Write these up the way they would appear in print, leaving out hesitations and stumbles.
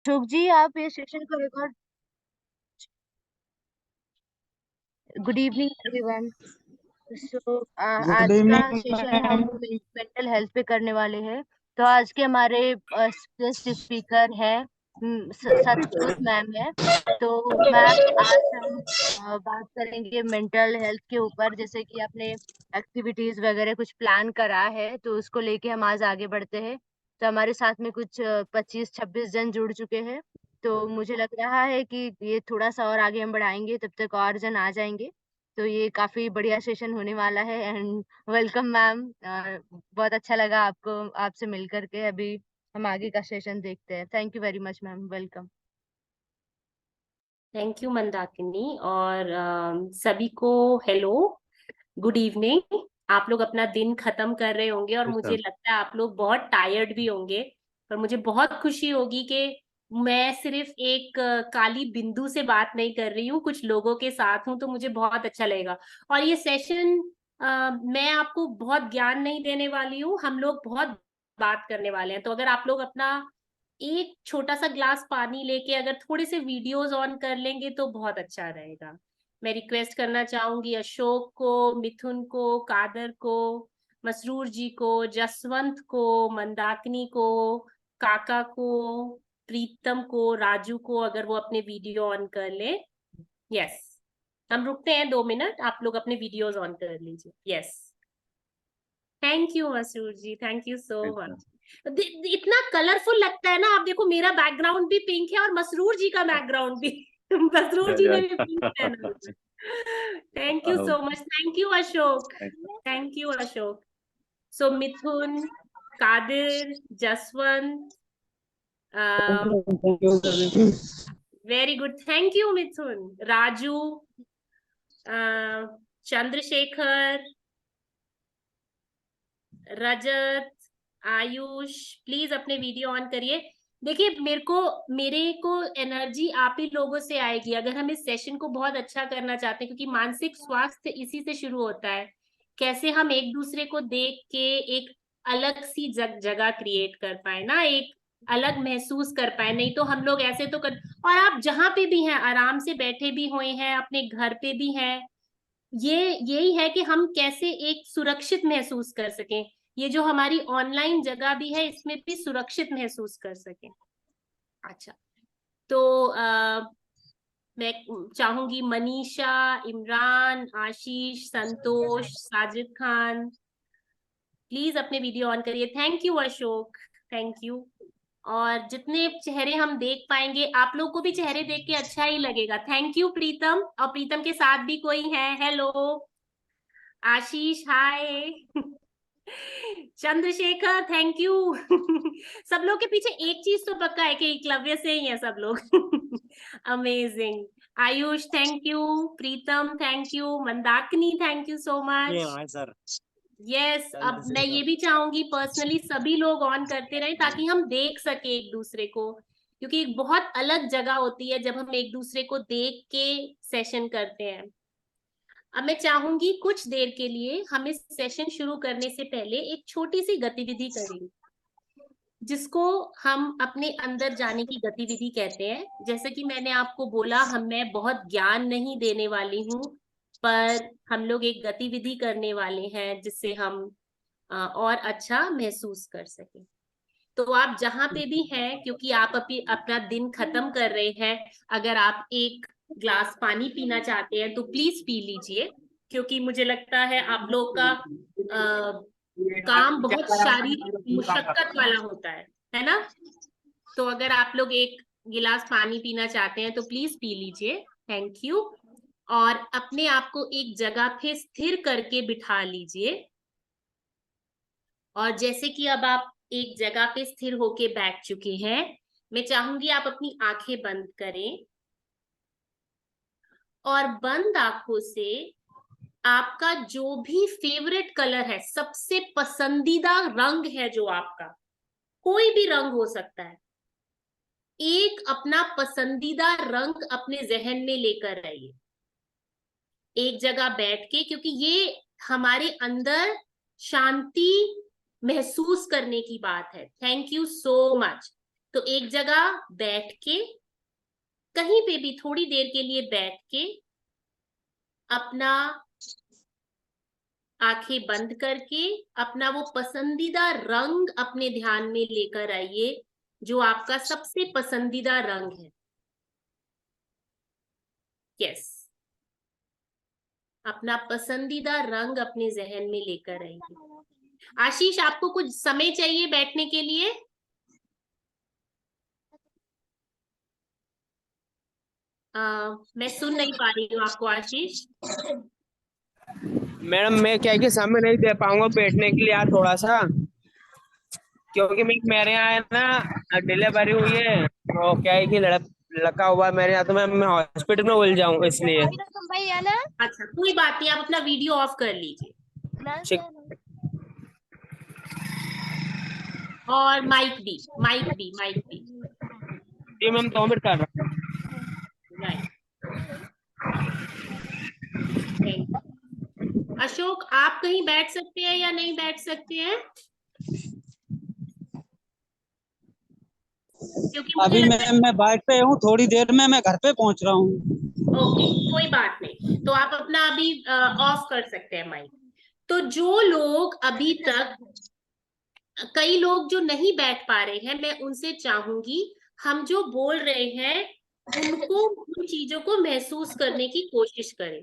अशोक जी, आप ये सेशन को record. Good evening everyone. So good आज का इवनिंग सेशन हम मैम। मेंटल हेल्थ पे करने वाले हैं। तो आज के हमारे गेस्ट स्पीकर हैं सतजोत मैम है। तो मैम, आज हम बात करेंगे मेंटल हेल्थ के ऊपर। जैसे कि आपने एक्टिविटीज वगैरह कुछ प्लान करा है, तो उसको लेके हम आज आगे बढ़ते हैं। तो हमारे साथ में कुछ 25-26 जन जुड़ चुके हैं। तो मुझे लग रहा है कि ये थोड़ा सा और आगे हम बढ़ाएंगे, तब तक और जन आ जाएंगे। तो ये काफी बढ़िया सेशन होने वाला है। And welcome ma'am. बहुत अच्छा लगा आपको आपसे मिल करके। अभी हम आगे का सेशन देखते हैं। Thank you very much ma'am, welcome. Thank you Mandakini. और सभी को हेलो, गुड इवनिंग। आप लोग अपना दिन खत्म कर रहे होंगे और मुझे लगता है आप लोग बहुत टायर्ड भी होंगे। पर मुझे बहुत खुशी होगी कि मैं सिर्फ एक काली बिंदु से बात नहीं कर रही हूँ, कुछ लोगों के साथ हूँ, तो मुझे बहुत अच्छा लगेगा। और ये सेशन मैं आपको बहुत ज्ञान नहीं देने वाली हूँ, हम लोग बहुत बात करने वाले हैं। तो अगर आप लोग अपना एक छोटा सा ग्लास पानी लेके अगर थोड़े से वीडियोस ऑन कर लेंगे तो बहुत अच्छा रहेगा। मैं रिक्वेस्ट करना चाहूंगी अशोक को, मिथुन को, कादर को, मसरूर जी को, जसवंत को, मंदाकिनी को, काका को, प्रीतम को, राजू को, अगर वो अपने वीडियो ऑन कर ले। यस, हम रुकते हैं 2 मिनट, आप लोग अपने वीडियोस ऑन कर लीजिए। Yes, thank you Masroor ji, thank you so much. इतना कलरफुल लगता है ना। आप देखो, मेरा बैकग्राउंड भी पिंक है और मसरूर जी का बैकग्राउंड भी मसरूर जी ने भी पिंक पहना हुआ है। Thank you so much, thank you Ashok, thank you Ashok. So Mithun, Kadir, Jaswant, very good, thank you Mithun, Raju, Chandrashekhar, Rajat, Ayush, please अपने वीडियो ऑन करिए। देखिए, मेरे को एनर्जी आप ही लोगों से आएगी अगर हम इस सेशन को बहुत अच्छा करना चाहते हैं, क्योंकि मानसिक स्वास्थ्य इसी से शुरू होता है। कैसे हम एक दूसरे को देख के एक अलग सी जगह क्रिएट कर पाए ना, एक अलग महसूस कर पाए। नहीं तो हम लोग ऐसे तो कर। और आप जहां पे भी हैं, आराम से बैठे भी हुए हैं, अपने घर पे भी हैं, ये यही है कि हम कैसे एक सुरक्षित महसूस कर सकें। ये जो हमारी ऑनलाइन जगह भी है, इसमें भी सुरक्षित महसूस कर सकें। अच्छा, तो मैं चाहूंगी मनीषा, इमरान, आशीष, संतोष, साजिद खान, प्लीज अपने वीडियो ऑन करिए। Thank you Ashok, thank you. और जितने चेहरे हम देख पाएंगे, आप लोग को भी चेहरे देख के अच्छा ही लगेगा। थैंक यू प्रीतम, और प्रीतम के साथ भी कोई है। Hello Ashish, hi Chandrashekhar, thank you सब लोग के पीछे एक चीज तो पक्का है कि एकलव्य से ही है सब लोग amazing. Ayush, thank you. Pritam, thank you. Mandakini, thank you so much. Yes, अब मैं ये भी चाहूंगी पर्सनली सभी लोग ऑन करते रहे ताकि हम देख सके एक दूसरे को, क्योंकि एक बहुत अलग जगह होती है जब हम एक दूसरे को देख के सेशन करते हैं। अब मैं चाहूंगी कुछ देर के लिए हम इस सेशन शुरू करने से पहले एक छोटी सी गतिविधि करेंगे, जिसको हम अपने अंदर जाने की गतिविधि कहते हैं। जैसे कि मैंने आपको बोला, मैं बहुत ज्ञान नहीं देने वाली हूँ, पर हम लोग एक गतिविधि करने वाले हैं जिससे हम और अच्छा महसूस कर सकें। तो आप जहां पे भी हैं, क्योंकि आप अभी अपना दिन खत्म कर रहे हैं, अगर आप एक ग्लास पानी पीना चाहते हैं तो प्लीज पी लीजिए, क्योंकि मुझे लगता है आप लोग का काम बहुत शारीरिक मुशक्कत वाला होता है ना। तो अगर आप लोग एक गिलास पानी पीना चाहते हैं तो प्लीज पी लीजिए। Thank you. और अपने आप को एक जगह पे स्थिर करके बिठा लीजिए। और जैसे कि अब आप एक जगह पे स्थिर होके बैठ चुके हैं, मैं चाहूंगी आप अपनी आंखें बंद करें और बंद आंखों से आपका जो भी फेवरेट कलर है, सबसे पसंदीदा रंग है जो आपका, कोई भी रंग हो सकता है, एक अपना पसंदीदा रंग अपने जहन में लेकर आइए एक जगह बैठ के, क्योंकि ये हमारे अंदर शांति महसूस करने की बात है। Thank you so much. तो एक जगह बैठ के, कहीं पे भी थोड़ी देर के लिए बैठ के, अपना आंखें बंद करके अपना वो पसंदीदा रंग अपने ध्यान में लेकर आइए, जो आपका सबसे पसंदीदा रंग है। यस, अपना पसंदीदा रंग अपने जहन में लेकर आइए। आशीष, आपको कुछ समय चाहिए बैठने के लिए? मैं सुन नहीं पा रही हूँ आपको आशीष। मैडम मैं क्या है कि समय नहीं दे पाऊंगा बैठने के लिए यार, थोड़ा सा, क्योंकि मेरे यहाँ है ना डिलीवरी हुई है, तो क्या है कि लड़का हुआ है मेरे यहाँ, तो मैं हॉस्पिटल में उलझा हूँ इसलिए। अच्छा, कोई बात नहीं, आप अपना वीडियो ऑफ कर लीजिए ठीक। और माइक भी, माइक भी, माइक भी। जी मैम, 2 मिनट कर रहा हूँ। Right, thank you. अशोक, आप कहीं बैठ सकते हैं या नहीं बैठ सकते हैं? क्योंकि मुझे अभी लगता है, मैं बाइक पे हूँ, थोड़ी देर में मैं घर पे पहुंच रहा हूँ। ओके, कोई बात नहीं, तो आप अपना अभी ऑफ कर सकते हैं माइक। तो जो लोग अभी तक, कई लोग जो नहीं बैठ पा रहे हैं, मैं उनसे चाहूंगी हम जो बोल रहे हैं उनको, उन चीजों को महसूस करने की कोशिश करें।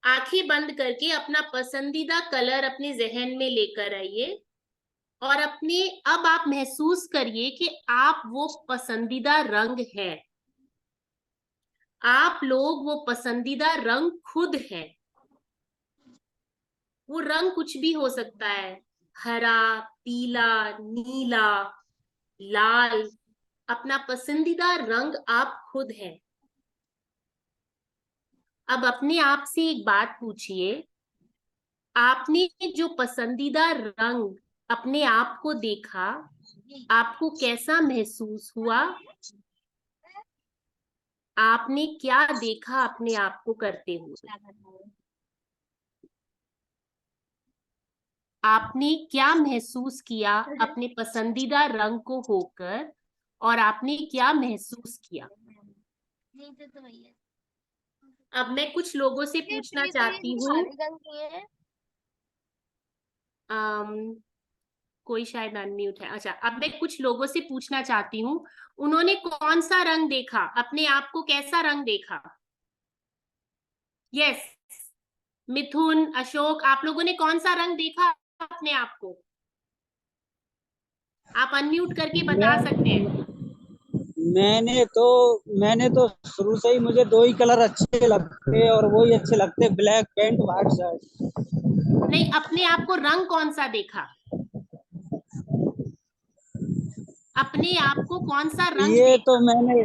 आंखें बंद करके अपना पसंदीदा कलर अपने जहन में लेकर आइए, और अपने, अब आप महसूस करिए कि आप वो पसंदीदा रंग है, आप लोग वो पसंदीदा रंग खुद हैं। वो रंग कुछ भी हो सकता है, हरा, पीला, नीला, लाल, अपना पसंदीदा रंग आप खुद हैं। अब अपने आप से एक बात पूछिए, आपने जो पसंदीदा रंग अपने आप को देखा, आपको कैसा महसूस हुआ? आपने क्या देखा अपने आप को करते हुए? आपने क्या महसूस किया अपने पसंदीदा रंग को होकर, और आपने क्या महसूस किया? अब मैं कुछ लोगों से पूछना चाहती हूँ, कोई शायद अनम्यूट है। अच्छा, अब मैं कुछ लोगों से पूछना चाहती हूँ, उन्होंने कौन सा रंग देखा, अपने आप को कैसा रंग देखा? यस, मिथुन, अशोक, आप लोगों ने कौन सा रंग देखा अपने आप को? आप अनम्यूट करके बता सकते हैं। मैंने तो शुरू से ही मुझे 2 ही कलर अच्छे लगते हैं, और वही अच्छे लगते, ब्लैक पैंट व्हाइट शर्ट। नहीं, अपने आप को रंग कौन सा देखा? अपने आप को कौन सा रंग ये देखा? तो मैंने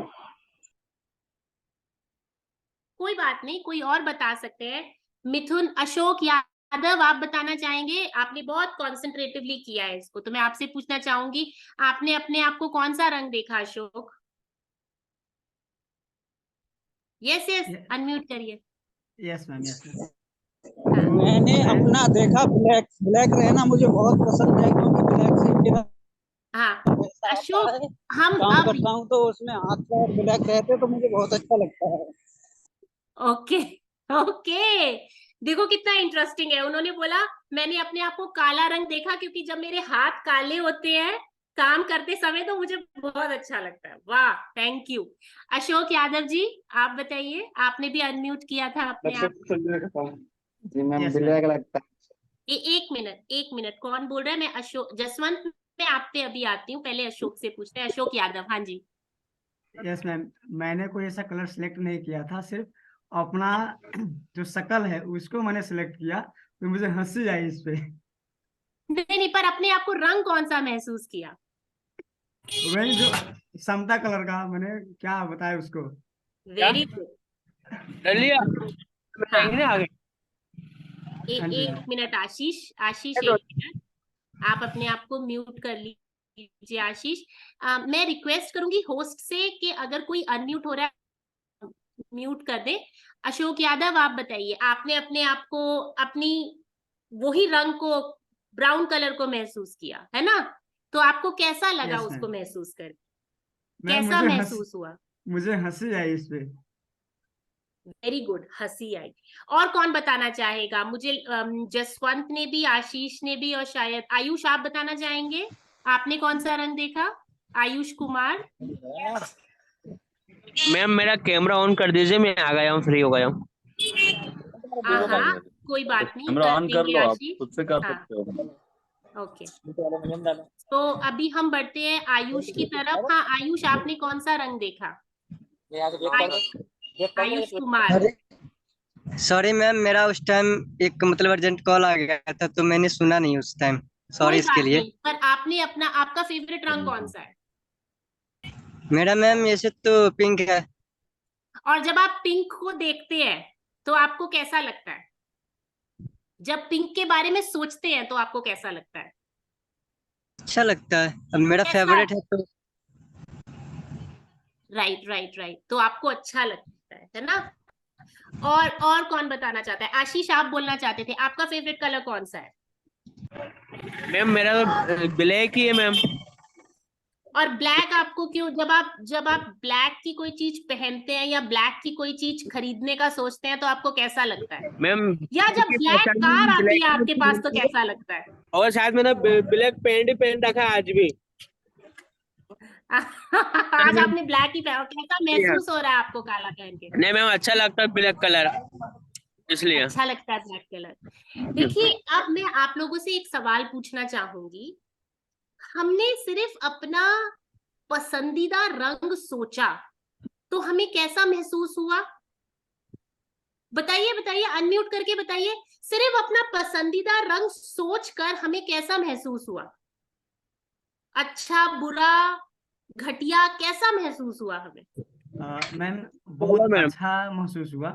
कोई बात नहीं, कोई और बता सकते हैं। मिथुन, अशोक, यादव, आप बताना चाहेंगे? आपने बहुत कॉन्सेंट्रेटिवली किया है इसको, तो मैं आपसे पूछना चाहूंगी, आपने अपने आप को कौन सा रंग देखा अशोक? यस यस, अनम्यूट करिए। Yes ma'am, yes ma'am. मैंने अपना देखा ब्लैक। ब्लैक रहना मुझे बहुत पसंद है, क्योंकि ब्लैक से मेरा हाँ, पैसा आता अशोक, है। हम काम अब, करता हूँ तो उसमें हाथ पैर ब्लैक रहते तो मुझे बहुत अच्छा लगता है। ओके, ओके, देखो कितना इंटरेस्टिंग है। उन्होंने बोला मैंने अपने आप को काला रंग देखा, क्योंकि जब मेरे हाथ काले होते हैं काम करते समय तो मुझे बहुत अच्छा लगता है। वाह, थैंक यू। अशोक यादव जी, आप बताइए, आपने भी अनम्यूट किया था अपने आप। जी मैम, यस मैम। ब्लैक लगता है। एक मिनट, एक मिनट, कौन बोल रहा है? मैं अशोक, जसवंत, मैं आप पे अभी आती हूँ, पहले अशोक से पूछते हैं। अशोक यादव, हाँ जी। यस मैम, मैंने कोई ऐसा कलर सिलेक्ट नहीं किया था, सिर्फ अपना जो शक्ल है उसको मैंने सिलेक्ट किया, तो मुझे हंसी आई इस पे। नहीं नहीं, पर अपने आप को रंग कौन सा महसूस किया? वही जो समता कलर का, मैंने क्या बताया उसको। क्या वेरी गुड। कर लिया? हाँ, बताएंगे ना आगे। हाँ जी एक मैम। मिनट आशीष, आशीष एक मिनट, आप अपने आप को म्यूट कर लीजिए आशीष। मैं रिक्वेस्ट करूंगी होस्ट से कि अगर कोई अनम्यूट हो रहा है म्यूट कर दे। अशोक यादव, आप बताइए, आपने अपने आप को, अपनी वही रंग को, ब्राउन कलर को महसूस किया है ना? तो आपको कैसा लगा यस उसको मैम, महसूस कर? मैम कैसा महसूस हुआ? मुझे हंसी आई इस पे। वेरी गुड, हंसी आई। और कौन बताना चाहेगा? मुझे जसवंत ने भी, आशीष ने भी, और शायद आयुष, आप बताना चाहेंगे आपने कौन सा रंग देखा? आयुष कुमार। मैम मेरा कैमरा ऑन कर दीजिए, मैं आ गया हूँ, फ्री हो गया हूँ। हाँ, कोई बात नहीं, कैमरा कर ऑन कर देंगे लो, आप आशीष। खुद से कर हाँ, सकते हो। ओके। तो अभी हम बढ़ते हैं आयुष की तरफ। हाँ आयुष, आपने कौन सा रंग देखा? आयुष कुमार। सॉरी मैम, मेरा उस टाइम एक मतलब अर्जेंट कॉल आ गया था तो मैंने सुना नहीं उस टाइम, सॉरी कोई इसके बात लिए। नहीं, पर आपने अपना, आपका फेवरेट रंग कौन सा है? मेरा मैम ऐसे तो पिंक है। और जब आप पिंक को देखते हैं तो आपको कैसा लगता है? जब पिंक के बारे में सोचते हैं तो आपको कैसा लगता है? अच्छा लगता है, अब मेरा कैसा? फेवरेट है तो। राइट राइट राइट, तो आपको अच्छा लगता है ना? और कौन बताना चाहता है? आशीष, आप बोलना चाहते थे, आपका फेवरेट कलर कौन सा है? मैम मेरा तो ब्लैक ही है मैम। और ब्लैक आपको क्यों? जब आप ब्लैक की कोई चीज पहनते हैं या ब्लैक की कोई चीज खरीदने का सोचते हैं तो आपको कैसा लगता है? मैम या जब ब्लैक कार आती है आपके पास तो कैसा लगता है? और शायद मैंने ब्लैक पैंट ही पहन रखा है आज भी। आज आपने ब्लैक ही पहना, कैसा महसूस हो रहा है आपको काला पहन के? नहीं मैम, अच्छा लगता है ब्लैक कलर, इसलिए। अच्छा लगता है ब्लैक कलर। देखिए, अब मैं आप लोगों से एक सवाल पूछना चाहूंगी। हमने सिर्फ अपना पसंदीदा रंग सोचा तो हमें कैसा महसूस हुआ? बताइए बताइए, अनम्यूट करके बताइए। सिर्फ अपना पसंदीदा रंग सोचकर हमें कैसा महसूस हुआ? अच्छा, बुरा, घटिया, कैसा महसूस हुआ हमें? मैम बहुत मैम। अच्छा महसूस हुआ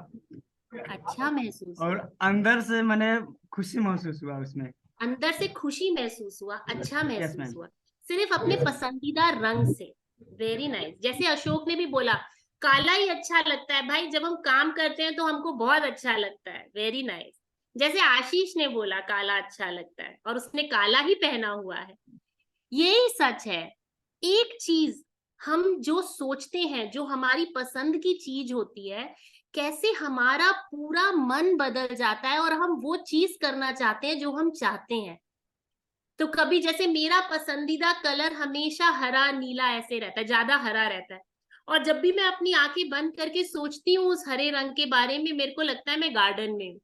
अच्छा महसूस हुआ, और अंदर से मैंने खुशी महसूस हुआ उसमें। अंदर से खुशी महसूस हुआ, अच्छा महसूस मैम। हुआ, सिर्फ अपने पसंदीदा रंग से। Very nice. जैसे अशोक ने भी बोला, काला ही अच्छा लगता है भाई, जब हम काम करते हैं तो हमको बहुत अच्छा लगता है। Very nice. जैसे आशीष ने बोला काला अच्छा लगता है, और उसने काला ही पहना हुआ है। यही सच है। एक चीज हम जो सोचते हैं, जो हमारी पसंद की चीज होती है, कैसे हमारा पूरा मन बदल जाता है और हम वो चीज करना चाहते हैं जो हम चाहते हैं। तो कभी, जैसे मेरा पसंदीदा कलर हमेशा हरा नीला ऐसे रहता है, ज्यादा हरा रहता है, और जब भी मैं अपनी आंखें बंद करके सोचती हूँ उस हरे रंग के बारे में, मेरे को लगता है मैं गार्डन में हूँ,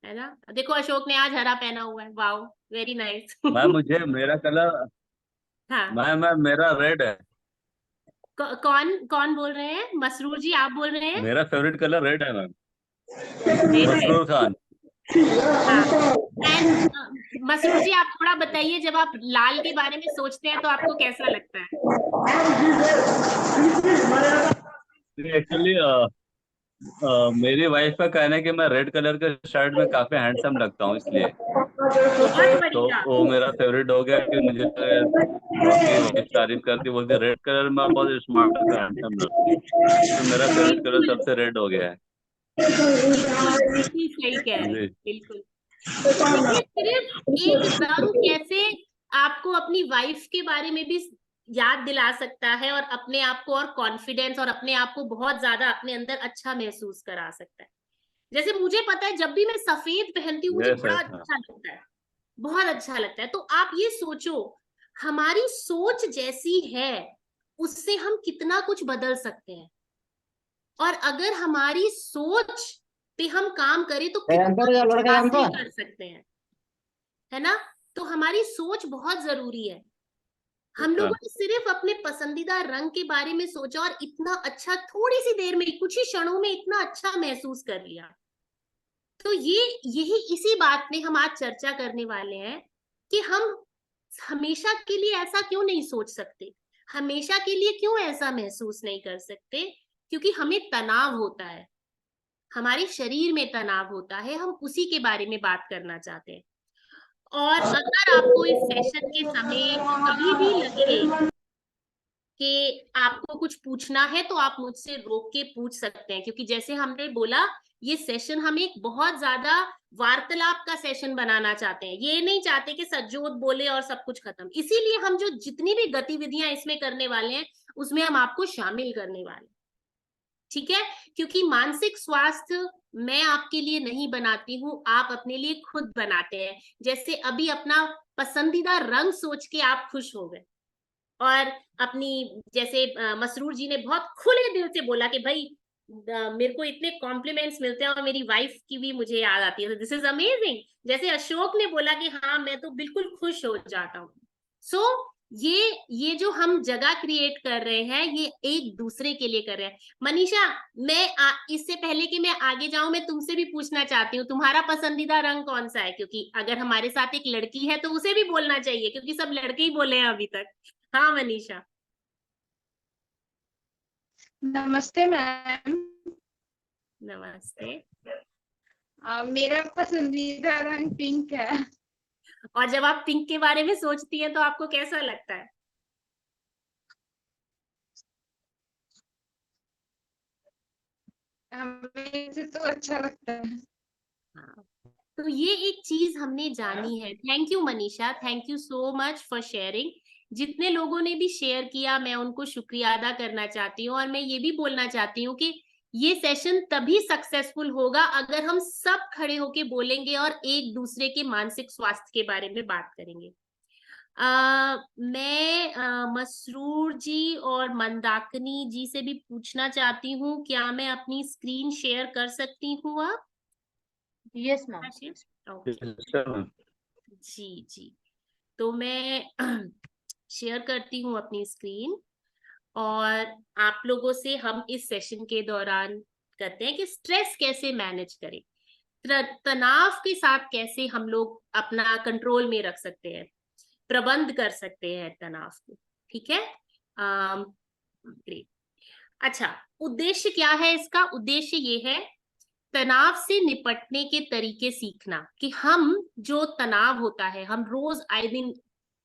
है ना? देखो अशोक ने आज हरा पहना हुआ है, वाओ, वेरी नाइस। मैम मुझे मेरा कलर, हाँ, मैम मेरा रेड है। कौन कौन बोल रहे हैं? मसरूर जी, आप बोल रहे हैं? मेरा फेवरेट कलर रेड है मैम। रेड है। मसरूर खान। हाँ, एंड मसरूर जी, आप थोड़ा बताइए, जब आप लाल के बारे में सोचते हैं तो आपको कैसा लगता है? एक्चुअली मेरी वाइफ का कहना है कि मैं रेड कलर के शर्ट में काफी हैंडसम लगता हूँ, इसलिए बहुत तो बढ़िया। वो मेरा फेवरेट हो गया कि मुझे काफी वाइफ तारीफ करती, बोलती रेड कलर में बहुत स्मार्ट और हैंडसम लगती है, तो मेरा फेवरेट कलर बिल्कुल सबसे रेड हो गया है। बिल्कुल सही कह रहे हैं, जी। बिल्कुल। देखिए, सिर्फ एक रंग कैसे आपको अपनी वाइफ के बारे में भी याद दिला सकता है, और अपने आप को और कॉन्फिडेंस, और अपने आप को बहुत ज्यादा अपने अंदर अच्छा महसूस करा सकता है। जैसे मुझे पता है, जब भी मैं सफेद पहनती हूँ मुझे यस बड़ा यस। अच्छा लगता है, बहुत अच्छा लगता है। तो आप ये सोचो, हमारी सोच जैसी है उससे हम कितना कुछ बदल सकते हैं, और अगर हमारी सोच पे हम काम करें तो कितना कुछ हासिल कर सकते हैं, है ना? तो हमारी सोच बहुत जरूरी है। हम लोगों ने सिर्फ अपने पसंदीदा रंग के बारे में सोचा और इतना अच्छा, थोड़ी सी देर में, कुछ ही क्षणों में इतना अच्छा महसूस कर लिया। तो यही इसी बात में हम आज चर्चा करने वाले हैं कि हम हमेशा के लिए ऐसा क्यों नहीं सोच सकते, हमेशा के लिए क्यों ऐसा महसूस नहीं कर सकते? क्योंकि हमें तनाव होता है, हमारे शरीर में तनाव होता है, हम उसी के बारे में बात करना चाहते हैं। और अगर आपको इस सेशन के समय कभी भी लगे कि आपको कुछ पूछना है तो आप मुझसे रोक के पूछ सकते हैं, क्योंकि जैसे हमने बोला ये सेशन हम एक बहुत ज्यादा वार्तालाप का सेशन बनाना चाहते हैं। ये नहीं चाहते कि सज्जोत बोले और सब कुछ खत्म। इसीलिए हम जो जितनी भी गतिविधियां इसमें करने वाले हैं उसमें हम आपको शामिल करने वाले हैं, ठीक है? क्योंकि मानसिक स्वास्थ्य मैं आपके लिए नहीं बनाती हूँ, आप अपने लिए खुद बनाते हैं। जैसे अभी अपना पसंदीदा रंग सोच के आप खुश हो गए, और अपनी जैसे मसरूर जी ने बहुत खुले दिल से बोला कि भाई मेरे को इतने कॉम्प्लीमेंट्स मिलते हैं और मेरी वाइफ की भी मुझे याद आती है, दिस इज अमेजिंग। जैसे अशोक ने बोला कि हाँ मैं तो बिल्कुल खुश हो जाता हूँ। सो ये जो हम जगह क्रिएट कर रहे हैं ये एक दूसरे के लिए कर रहे हैं। मनीषा, इससे पहले कि मैं आगे जाऊं, मैं तुमसे भी पूछना चाहती हूँ तुम्हारा पसंदीदा रंग कौन सा है, क्योंकि अगर हमारे साथ एक लड़की है तो उसे भी बोलना चाहिए, क्योंकि सब लड़के ही बोले हैं अभी तक। हाँ मनीषा। नमस्ते मैम। नमस्ते। मेरा पसंदीदा रंग पिंक है। और जब आप पिंक के बारे में सोचती हैं तो आपको कैसा लगता है? मुझे तो अच्छा लगता है। हाँ, तो ये एक चीज हमने जानी है। Thank you Manisha, thank you so much for sharing. जितने लोगों ने भी शेयर किया मैं उनको शुक्रिया अदा करना चाहती हूँ, और मैं ये भी बोलना चाहती हूँ कि ये सेशन तभी सक्सेसफुल होगा अगर हम सब खड़े होके बोलेंगे और एक दूसरे के मानसिक स्वास्थ्य के बारे में बात करेंगे। मैं मसरूर जी और मंदाकिनी जी से भी पूछना चाहती हूँ, क्या मैं अपनी स्क्रीन शेयर कर सकती हूँ? आप यस मैम। जी जी, तो मैं शेयर करती हूँ अपनी स्क्रीन, और आप लोगों से हम इस सेशन के दौरान करते हैं कि स्ट्रेस कैसे मैनेज करें, तनाव के साथ कैसे हम लोग अपना कंट्रोल में रख सकते हैं, प्रबंध कर सकते हैं तनाव को। ठीक है, ग्रेट। अच्छा, उद्देश्य क्या है इसका? उद्देश्य ये है तनाव से निपटने के तरीके सीखना, कि हम जो तनाव होता है, हम रोज आए दिन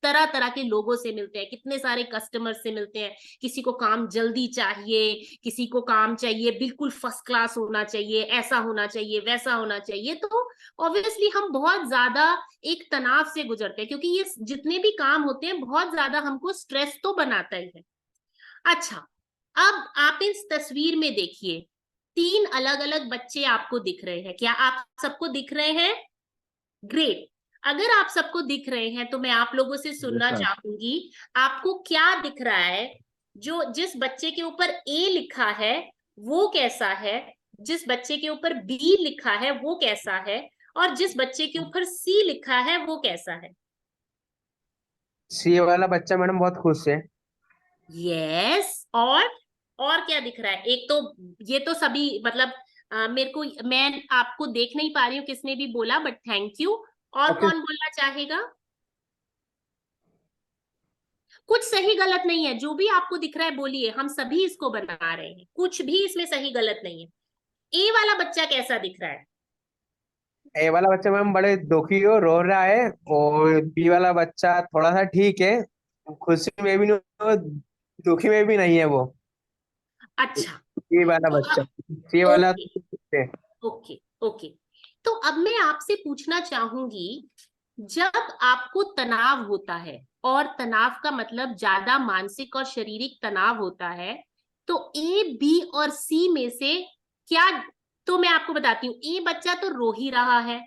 तरह तरह के लोगों से मिलते हैं, कितने सारे कस्टमर से मिलते हैं, किसी को काम जल्दी चाहिए, किसी को काम चाहिए बिल्कुल फर्स्ट क्लास होना चाहिए, ऐसा होना चाहिए, वैसा होना चाहिए। तो ऑब्वियसली हम बहुत ज्यादा एक तनाव से गुजरते हैं, क्योंकि ये जितने भी काम होते हैं बहुत ज्यादा हमको स्ट्रेस तो बनाता ही है। अच्छा, अब आप इस तस्वीर में देखिए, 3 अलग अलग बच्चे आपको दिख रहे हैं। क्या आप सबको दिख रहे हैं? ग्रेट। अगर आप सबको दिख रहे हैं तो मैं आप लोगों से सुनना चाहूंगी, आपको क्या दिख रहा है? जो जिस बच्चे के ऊपर ए लिखा है वो कैसा है, जिस बच्चे के ऊपर बी लिखा है वो कैसा है, और जिस बच्चे के ऊपर सी लिखा है वो कैसा है? सी वाला बच्चा मैडम बहुत खुश है। यस, और क्या दिख रहा है? एक तो ये तो सभी मतलब मेरे को, मैं आपको देख नहीं पा रही हूँ किसने भी बोला, बट थैंक यू। और कौन बोलना चाहेगा? कुछ सही गलत नहीं है, जो भी आपको दिख रहा है बोलिए, हम सभी इसको बना रहे हैं, कुछ भी इसमें सही गलत नहीं है। ए वाला बच्चा कैसा दिख रहा है? ए वाला बच्चा मैम बड़े दुखी हो रो रहा है, और बी वाला बच्चा थोड़ा सा ठीक है, खुशी में भी नहीं हो, दुखी में भी नहीं है वो। अच्छा, सी वाला तो बच्चा, अब सी वाला ओके ओके ओके, तो अब मैं आपसे पूछना चाहूंगी, जब आपको तनाव होता है, और तनाव का मतलब ज्यादा मानसिक और शारीरिक तनाव होता है, तो ए बी और सी में से क्या? तो मैं आपको बताती हूँ, ए बच्चा तो रो ही रहा है,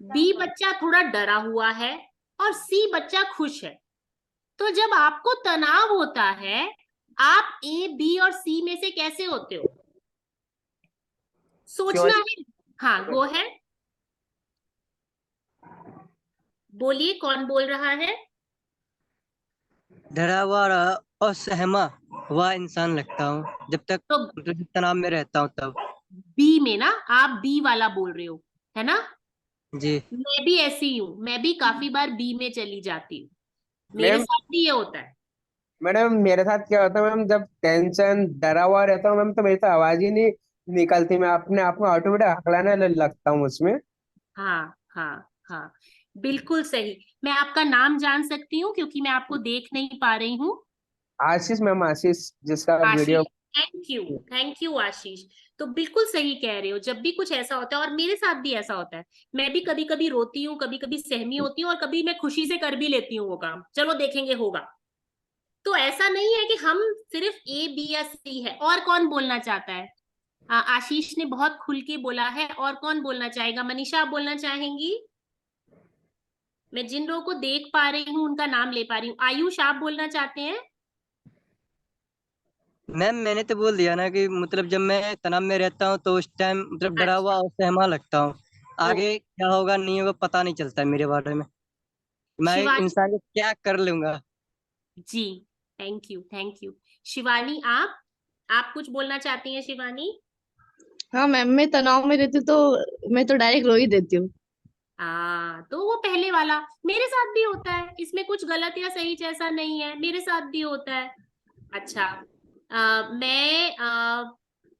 बी बच्चा थोड़ा डरा हुआ है, और सी बच्चा खुश है। तो जब आपको तनाव होता है, आप ए बी और सी में से कैसे होते हो? सोचना है। हाँ, गो है, बोलिए, कौन बोल रहा है? डरा हुआ और असहमा हुआ इंसान लगता हूँ जब तक तो मतलब तनाव में रहता हूँ तब। बी में ना, आप बी वाला बोल रहे हो, है ना? जी मैं भी ऐसी हूँ, मैं भी काफी बार बी में चली जाती हूँ, मेरे मैम साथ भी ये होता है। मैडम मेरे साथ क्या होता है मैम, जब टेंशन डरा हुआ रहता हूँ मैम तो मेरी तो आवाज ही नहीं निकलती, मैं अपने आप को ऑटोमेटिक हकलाने लगता हूँ उसमें। हाँ हाँ हाँ, बिल्कुल सही। मैं आपका नाम जान सकती हूँ, क्योंकि मैं आपको देख नहीं पा रही हूँ? आशीष मैम, आशीष जिसका वीडियो। आशीष, थैंक यू आशीष। तो बिल्कुल सही कह रहे हो, जब भी कुछ ऐसा होता है, और मेरे साथ भी ऐसा होता है, मैं भी कभी कभी रोती हूँ, कभी कभी सहमी होती हूँ, और कभी मैं खुशी से कर भी लेती हूँ वो काम, चलो देखेंगे होगा। तो ऐसा नहीं है कि हम सिर्फ ए बी या सी है। और कौन बोलना चाहता है? आशीष ने बहुत खुल के बोला है, और कौन बोलना चाहेगा? मनीषा, आप बोलना चाहेंगी? मैं जिन लोगों को देख पा रही हूँ उनका नाम ले पा रही हूँ। आयुष, आप बोलना चाहते हैं? मैम मैंने तो बोल दिया ना कि मतलब जब मैं तनाव में रहता हूँ तो उस टाइम मतलब डरा हुआ और सहमा लगता हूँ। आगे क्या होगा नहीं होगा पता नहीं चलता है मेरे बारे में। मैं शिवानी इंसान को क्या कर लूंगा। जी, thank you, thank you. Shivani, आप कुछ बोलना चाहती हैं शिवानी? हाँ मैम, मैं तनाव में रहती हूँ तो मैं तो डायरेक्ट रो ही देती हूँ। तो वो पहले वाला मेरे साथ भी होता है, इसमें कुछ गलत या सही जैसा नहीं है, मेरे साथ भी होता है। अच्छा, मैं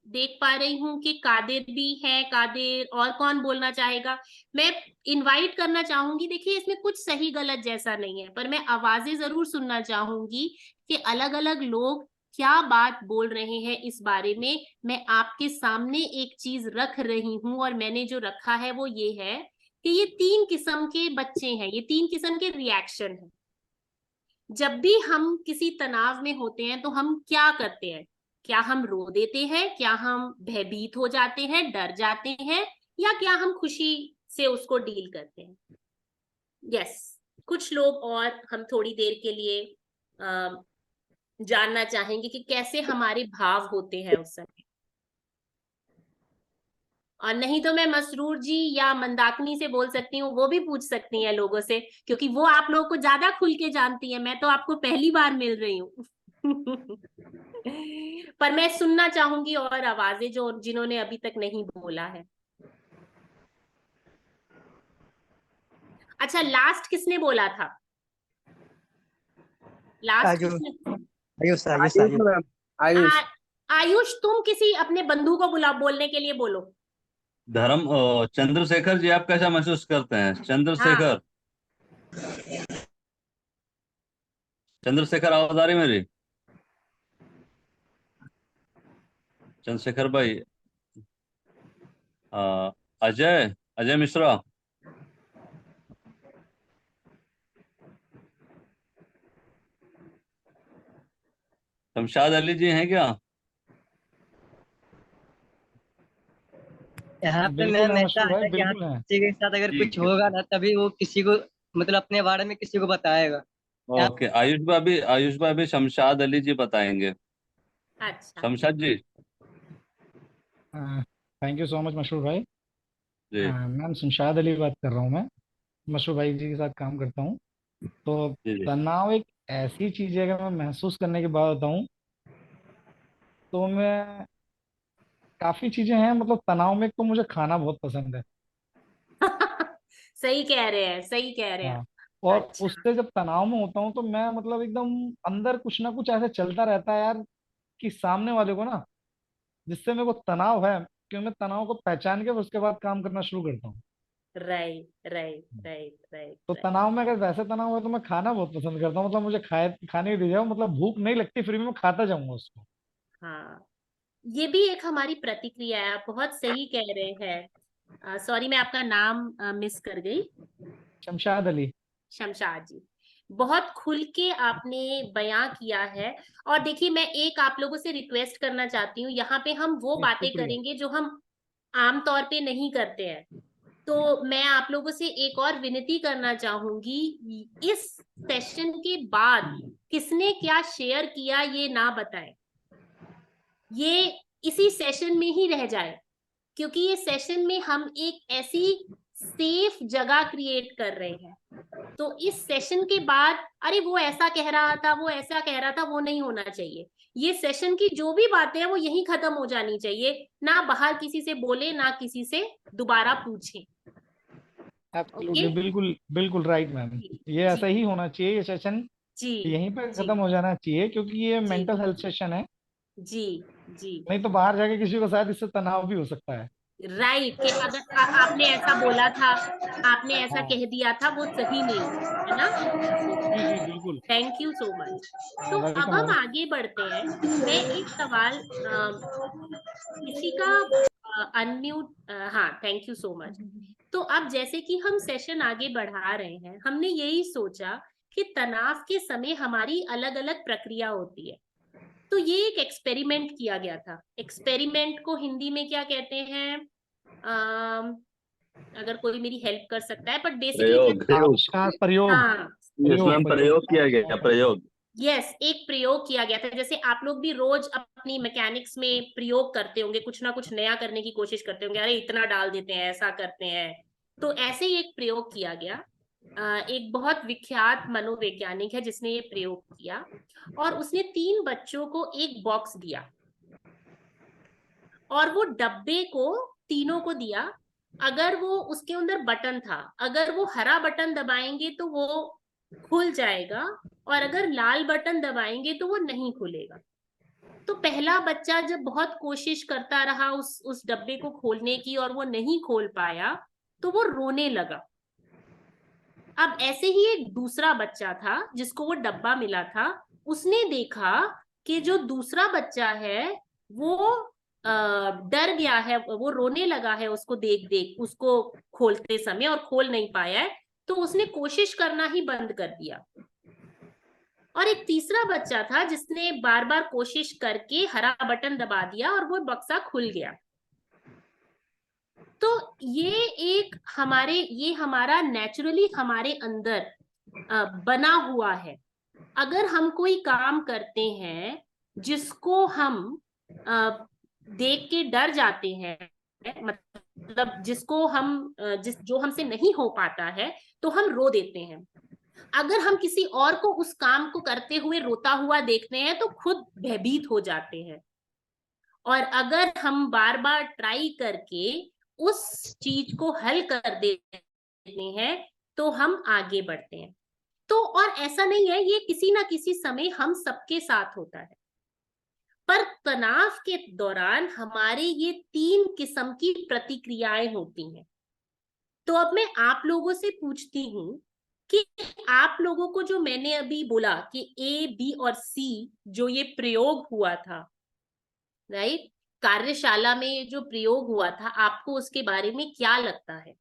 देख पा रही हूँ कि कादिर भी है। कादिर, और कौन बोलना चाहेगा? मैं इनवाइट करना चाहूंगी। देखिए, इसमें कुछ सही गलत जैसा नहीं है, पर मैं आवाजें जरूर सुनना चाहूंगी कि अलग अलग लोग क्या बात बोल रहे हैं इस बारे में। मैं आपके सामने एक चीज रख रही हूँ, और मैंने जो रखा है वो ये है कि ये 3 किस्म के बच्चे हैं, ये 3 किस्म के रिएक्शन हैं। जब भी हम किसी तनाव में होते हैं तो हम क्या करते हैं? क्या हम रो देते हैं? क्या हम भयभीत हो जाते हैं, डर जाते हैं, या क्या हम खुशी से उसको डील करते हैं? यस, कुछ लोग, और हम थोड़ी देर के लिए जानना चाहेंगे कि कैसे हमारे भाव होते हैं उस समय। और नहीं तो मैं मसरूर जी या मंदाकिनी से बोल सकती हूँ, वो भी पूछ सकती हैं लोगों से, क्योंकि वो आप लोगों को ज्यादा खुल के जानती है। मैं तो आपको पहली बार मिल रही हूँ। पर मैं सुनना चाहूंगी और आवाजें जो जिन्होंने अभी तक नहीं बोला है। अच्छा, लास्ट किसने बोला था? लास्ट आयुष किसने? आयुष आयुष आयुष आयुष मैम, आयुष। आयुष, तुम किसी अपने बंधु को बुला, बोलने के लिए बोलो। चंद्रशेखर जी, आप कैसा महसूस करते हैं? हाँ, चंद्रशेखर, चंद्रशेखर, आवाज आ रही मेरी? चंद्रशेखर भाई। अजय, अजय मिश्रा। शमशाद अली जी हैं क्या? यहाँ पे बिल्कुल मैम है ऐसा मशहूर भाई, है कि यहाँ बिल्कुल है। किसी के साथ अगर कुछ ठीक है। होगा ना तभी वो किसी को मतलब अपने बारे में किसी को बताएगा। ओके, आयुष भाई भी शमशाद अली जी बताएंगे। अच्छा, शमशाद जी। थैंक यू सो मच मशहूर भाई। जी मैम शमशाद अली बात कर रहा हूँ मैं, मशहूर भाई जी के साथ काम करता हूँ। तो जी जी। तनाव एक ऐसी चीज है, अगर मैं महसूस करने की बात बताऊँ तो मैं काफी चीजें हैं। मतलब तनाव में एक तो मुझे खाना बहुत पसंद है। सही कह रहे हैं, सही कह रहे हैं। हाँ, और अच्छा, उससे जब तनाव में होता हूँ तो मैं मतलब एकदम अंदर कुछ ना कुछ ऐसे चलता रहता है यार, कि सामने वाले को ना, जिससे मेरे को तनाव है, कि मैं तनाव को पहचान के उसके बाद काम करना शुरू करता हूँ। राइट राइट राइट राइट तो राइट। तनाव में अगर वैसे तनाव है तो मैं खाना बहुत पसंद करता हूँ। मतलब मुझे खाने ही दे जाओ, मतलब भूख नहीं लगती फिर भी मैं खाता जाऊंगा उसको। हाँ, ये भी एक हमारी प्रतिक्रिया है, आप बहुत सही कह रहे हैं। सॉरी, मैं आपका नाम मिस कर गई। शमशाद अली। शमशाद जी, बहुत खुल के आपने बयां किया है। और देखिए, मैं एक आप लोगों से रिक्वेस्ट करना चाहती हूँ, यहाँ पे हम वो बातें शुक्रिया। करेंगे जो हम आम तौर पे नहीं करते हैं। तो मैं आप लोगों से एक और विनती करना चाहूंगी, इस सेशन के बाद किसने क्या शेयर किया ये ना बताएं, ये इसी सेशन में ही रह जाए, क्योंकि ये सेशन में हम एक ऐसी सेफ जगह क्रिएट कर रहे हैं। तो इस सेशन के बाद, अरे वो ऐसा कह रहा था, वो ऐसा कह रहा था, वो नहीं होना चाहिए। ये सेशन की जो भी बातें हैं वो यहीं खत्म हो जानी चाहिए, ना बाहर किसी से बोले, ना किसी से दोबारा पूछे। ओके? एब्सोल्युटली, बिल्कुल बिल्कुल राइट मैम। जी ये जी ऐसा ही होना चाहिए, ये सेशन जी यहीं पे जी खत्म हो जाना चाहिए, क्योंकि ये जी मेंटल हेल्थ सेशन है। जी जी। नहीं तो बाहर जाके किसी को शायद इससे तनाव भी हो सकता है। राइट, कि अगर आपने ऐसा बोला था, आपने ऐसा कह दिया था, वो सही नहीं है ना। जी जी बिल्कुल। Thank you so much. तो अब हम वेलकम। आगे बढ़ते हैं। मैं एक सवाल किसी का अनम्यूट, हाँ थैंक यू सो मच। तो अब जैसे कि हम सेशन आगे बढ़ा रहे हैं, हमने यही सोचा कि तनाव के समय हमारी अलग अलग प्रक्रिया होती है। तो ये एक एक्सपेरिमेंट किया गया था। एक्सपेरिमेंट को हिंदी में क्या कहते हैं? अगर कोई मेरी हेल्प कर सकता है, बट बेसिकली प्रयोग। आविष्कार, प्रयोग। हाँ इसमें प्रयोग किया गया, प्रयोग। यस, एक प्रयोग किया गया था। जैसे आप लोग भी रोज अपनी मैकेनिक्स में प्रयोग करते होंगे, कुछ ना कुछ नया करने की कोशिश करते होंगे, अरे इतना डाल देते हैं, ऐसा करते हैं। तो ऐसे ही एक प्रयोग किया गया। एक बहुत विख्यात मनोवैज्ञानिक है जिसने ये प्रयोग किया, और उसने 3 बच्चों को एक बॉक्स दिया, और वो डब्बे को तीनों को दिया। अगर वो उसके अंदर बटन था, अगर वो हरा बटन दबाएंगे तो वो खुल जाएगा, और अगर लाल बटन दबाएंगे तो वो नहीं खुलेगा। तो पहला बच्चा जब बहुत कोशिश करता रहा उस डब्बे को खोलने की, और वो नहीं खोल पाया, तो वो रोने लगा। अब ऐसे ही एक दूसरा बच्चा था जिसको वो डब्बा मिला था। उसने देखा कि जो दूसरा बच्चा है वो डर गया है, वो रोने लगा है उसको देख देख, उसको खोलते समय, और खोल नहीं पाया है, तो उसने कोशिश करना ही बंद कर दिया। और एक तीसरा बच्चा था जिसने बार बार कोशिश करके हरा बटन दबा दिया, और वो बक्सा खुल गया। तो ये हमारा नेचुरली हमारे अंदर बना हुआ है। अगर हम कोई काम करते हैं जिसको हम देख के डर जाते हैं, मतलब जिसको हम जो हमसे नहीं हो पाता है, तो हम रो देते हैं। अगर हम किसी और को उस काम को करते हुए रोता हुआ देखते हैं तो खुद भयभीत हो जाते हैं। और अगर हम बार बार ट्राई करके उस चीज को हल कर देते हैं तो हम आगे बढ़ते हैं। तो और ऐसा नहीं है, ये किसी ना किसी समय हम सबके साथ होता है। पर तनाव के दौरान हमारे ये 3 किस्म की प्रतिक्रियाएं होती हैं। तो अब मैं आप लोगों से पूछती हूँ कि आप लोगों को जो मैंने अभी बोला कि ए, बी और सी जो ये प्रयोग हुआ था, राइट, कार्यशाला में जो प्रयोग हुआ था, आपको उसके बारे में क्या लगता है?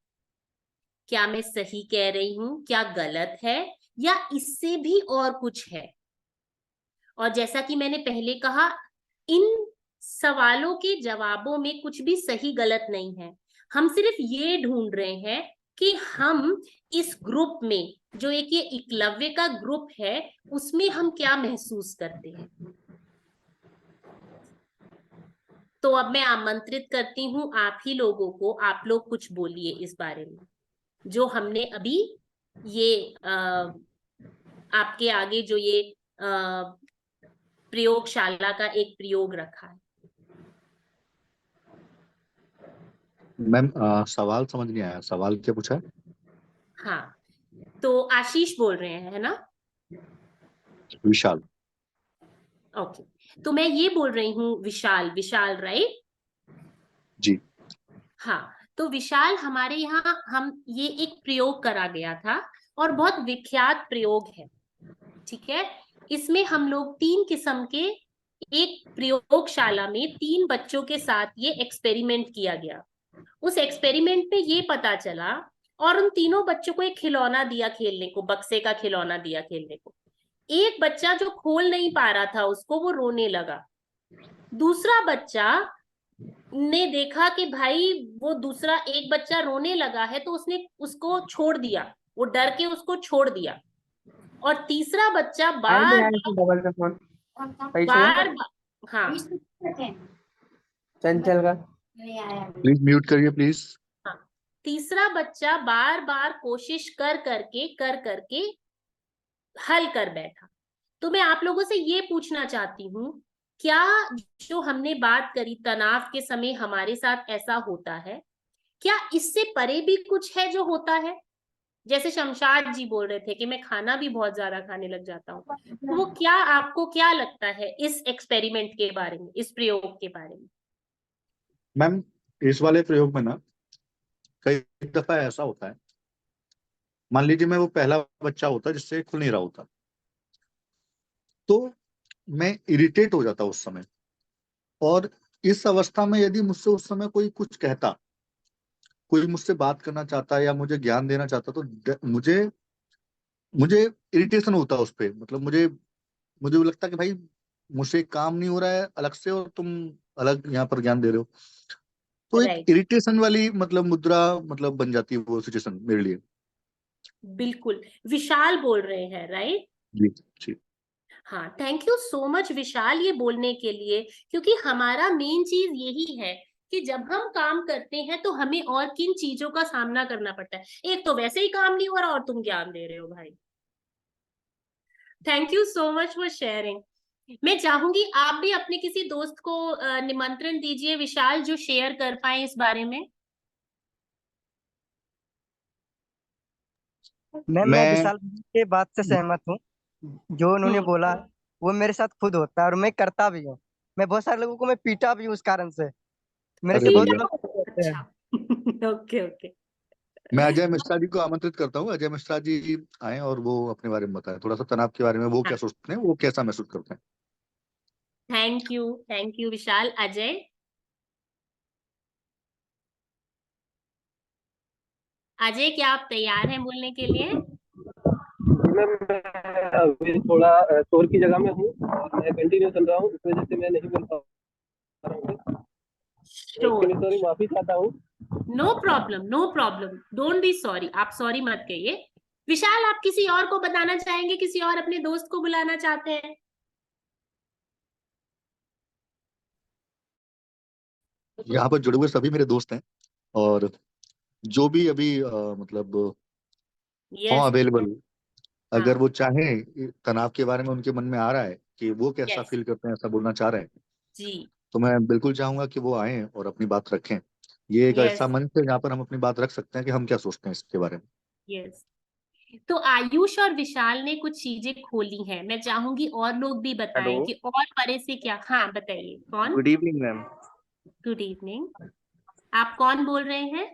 क्या मैं सही कह रही हूं, क्या गलत है, या इससे भी और कुछ है? और जैसा कि मैंने पहले कहा, इन सवालों के जवाबों में कुछ भी सही गलत नहीं है। हम सिर्फ ये ढूंढ रहे हैं कि हम इस ग्रुप में, जो एक ये एकलव्य का ग्रुप है, उसमें हम क्या महसूस करते हैं। तो अब मैं आमंत्रित करती हूँ आप ही लोगों को, आप लोग कुछ बोलिए इस बारे में, जो हमने अभी ये आपके आगे जो ये प्रयोगशाला का एक प्रयोग रखा है। मैम सवाल समझ नहीं आया, सवाल क्या पूछा है? हाँ, तो आशीष बोल रहे हैं, है ना? विशाल। ओके, तो मैं ये बोल रही हूँ विशाल, विशाल राइट? जी। हाँ, तो विशाल, हमारे यहाँ हम ये एक प्रयोग करा गया था, और बहुत विख्यात प्रयोग है, ठीक है। इसमें हम लोग 3 किस्म के, एक प्रयोगशाला में 3 बच्चों के साथ ये एक्सपेरिमेंट किया गया। उस एक्सपेरिमेंट में ये पता चला, और उन तीनों बच्चों को एक खिलौना दिया खेलने को, बक्से का खिलौना दिया खेलने को। एक बच्चा जो खोल नहीं पा रहा था उसको, वो रोने लगा। दूसरा बच्चा ने देखा कि भाई वो दूसरा एक बच्चा रोने लगा है, तो उसने उसको छोड़ दिया, वो डर के उसको छोड़ दिया। और तीसरा बच्चा बार हाँ, चंचल का प्लीज म्यूट करिए प्लीज। हाँ, तीसरा बच्चा बार बार कोशिश कर करके हल कर बैठा। तो मैं आप लोगों से ये पूछना चाहती हूँ, क्या जो हमने बात करी तनाव के समय हमारे साथ ऐसा होता है, क्या इससे परे भी कुछ है जो होता है? जैसे शमशाद जी बोल रहे थे कि मैं खाना भी बहुत ज्यादा खाने लग जाता हूँ, तो वो क्या, आपको क्या लगता है इस एक्सपेरिमेंट के बारे में, इस प्रयोग के बारे में? मैम इस वाले प्रयोग में ना कई दफा ऐसा होता है, मान लीजिए मैं वो पहला बच्चा होता जिससे खुल नहीं रहा होता, तो मैं इरिटेट हो जाता उस समय। और इस अवस्था में यदि मुझसे उस समय कोई कुछ कहता, कोई मुझसे बात करना चाहता या मुझे ज्ञान देना चाहता, तो मुझे मुझे इरिटेशन होता उस पे। मतलब मुझे मुझे वो लगता कि भाई मुझसे काम नहीं हो रहा है अलग से, और तुम अलग यहाँ पर ज्ञान दे रहे हो। तो एक राइट, इरिटेशन वाली मतलब मुद्रा मतलब बन जाती है वो सिचुएशन मेरे लिए। बिल्कुल। विशाल बोल रहे हैं, राइट? जी जी। हाँ, थैंक यू सो मच विशाल ये बोलने के लिए, क्योंकि हमारा मेन चीज यही है कि जब हम काम करते हैं तो हमें और किन चीजों का सामना करना पड़ता है। एक तो वैसे ही काम नहीं हो रहा और तुम ज्ञान दे रहे हो भाई। Thank you so much for sharing. मैं चाहूंगी आप भी अपने किसी दोस्त को निमंत्रण दीजिए विशाल, जो शेयर कर पाए इस बारे में। मैं मैं विशाल के बात से सहमत हूँ। जो उन्होंने हम्म। बोला वो मेरे साथ खुद होता है और मैं करता भी हूँ। मैं बहुत सारे लोगों को मैं पीटा भी हूँ उस कारण से। मेरे से अरे बहुत बढ़िया। लोग होते हैं। अच्छा। Okay okay. मैं अजय मिश्रा जी को आमंत्रित करता हूँ, अजय मिश्रा जी आए और वो अपने बारे में बताएं थोड़ा सा तनाव के बारे में, वो क्या सोचते हैं, वो कैसा महसूस करते हैं। थैंक यू विशाल। अजय, अजय क्या आप तैयार हैं बोलने के लिए? मैम मैं अभी थोड़ा शोर की जगह में हूँ और मैं कंटिन्यू चल रहा हूँ, इस वजह से मैं नहीं बोल पा रहा हूँ। तो इसके लिए श्योर, सॉरी, माफी चाहता हूँ। No problem, no problem, don't be sorry. आप सॉरी मत कहिए। विशाल, आप किसी और को बताना चाहेंगे, किसी और अपने दोस्त को बुलाना चाहते हैं? यहाँ पर जुड़े हुए सभी मेरे दोस्त हैं, और जो भी अभी मतलब हों यस। अवेलेबल, अगर हाँ। वो चाहें तनाव के बारे में उनके मन में आ रहा है कि वो कैसा यस। फील करते हैं, ऐसा बोलना चाह रहे हैं, जी। तो मैं बिल्कुल चाहूंगा कि वो आएं और अपनी बात रखें। ये एक यस। ऐसा मंच है जहाँ पर हम अपनी बात रख सकते हैं कि हम क्या सोचते हैं इसके बारे में। यस। तो आयुष और विशाल ने कुछ चीजें खोली हैं, मैं चाहूंगी और लोग भी हेलो, बताएं कि और परे से क्या। हाँ, बताइए कौन। Good evening ma'am. Good evening. आप कौन बोल रहे हैं?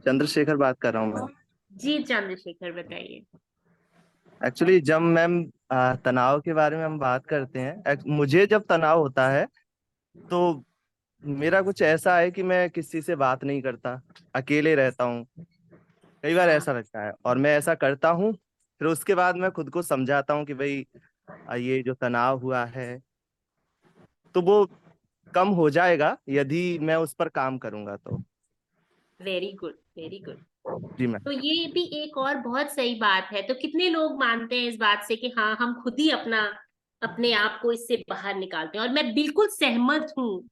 चंद्रशेखर बात कर रहा हूँ मैम। जी चंद्रशेखर, बताइए। एक्चुअली जब मैम तनाव के बारे में हम बात करते हैं, मुझे जब तनाव होता है तो मेरा कुछ ऐसा है कि मैं किसी से बात नहीं करता, अकेले रहता हूँ। कई बार हाँ। ऐसा लगता है और मैं ऐसा करता हूँ, फिर उसके बाद मैं खुद को समझाता हूँ कि भाई ये जो तनाव हुआ है तो वो कम हो जाएगा यदि मैं उस पर काम करूंगा तो। Very good, very good. जी मैम। तो ये भी एक और बहुत सही बात है। तो कितने लोग मानते हैं इस बात से कि हाँ, हम खुद ही अपने आप को इससे बाहर निकालते हैं? और मैं बिल्कुल सहमत हूँ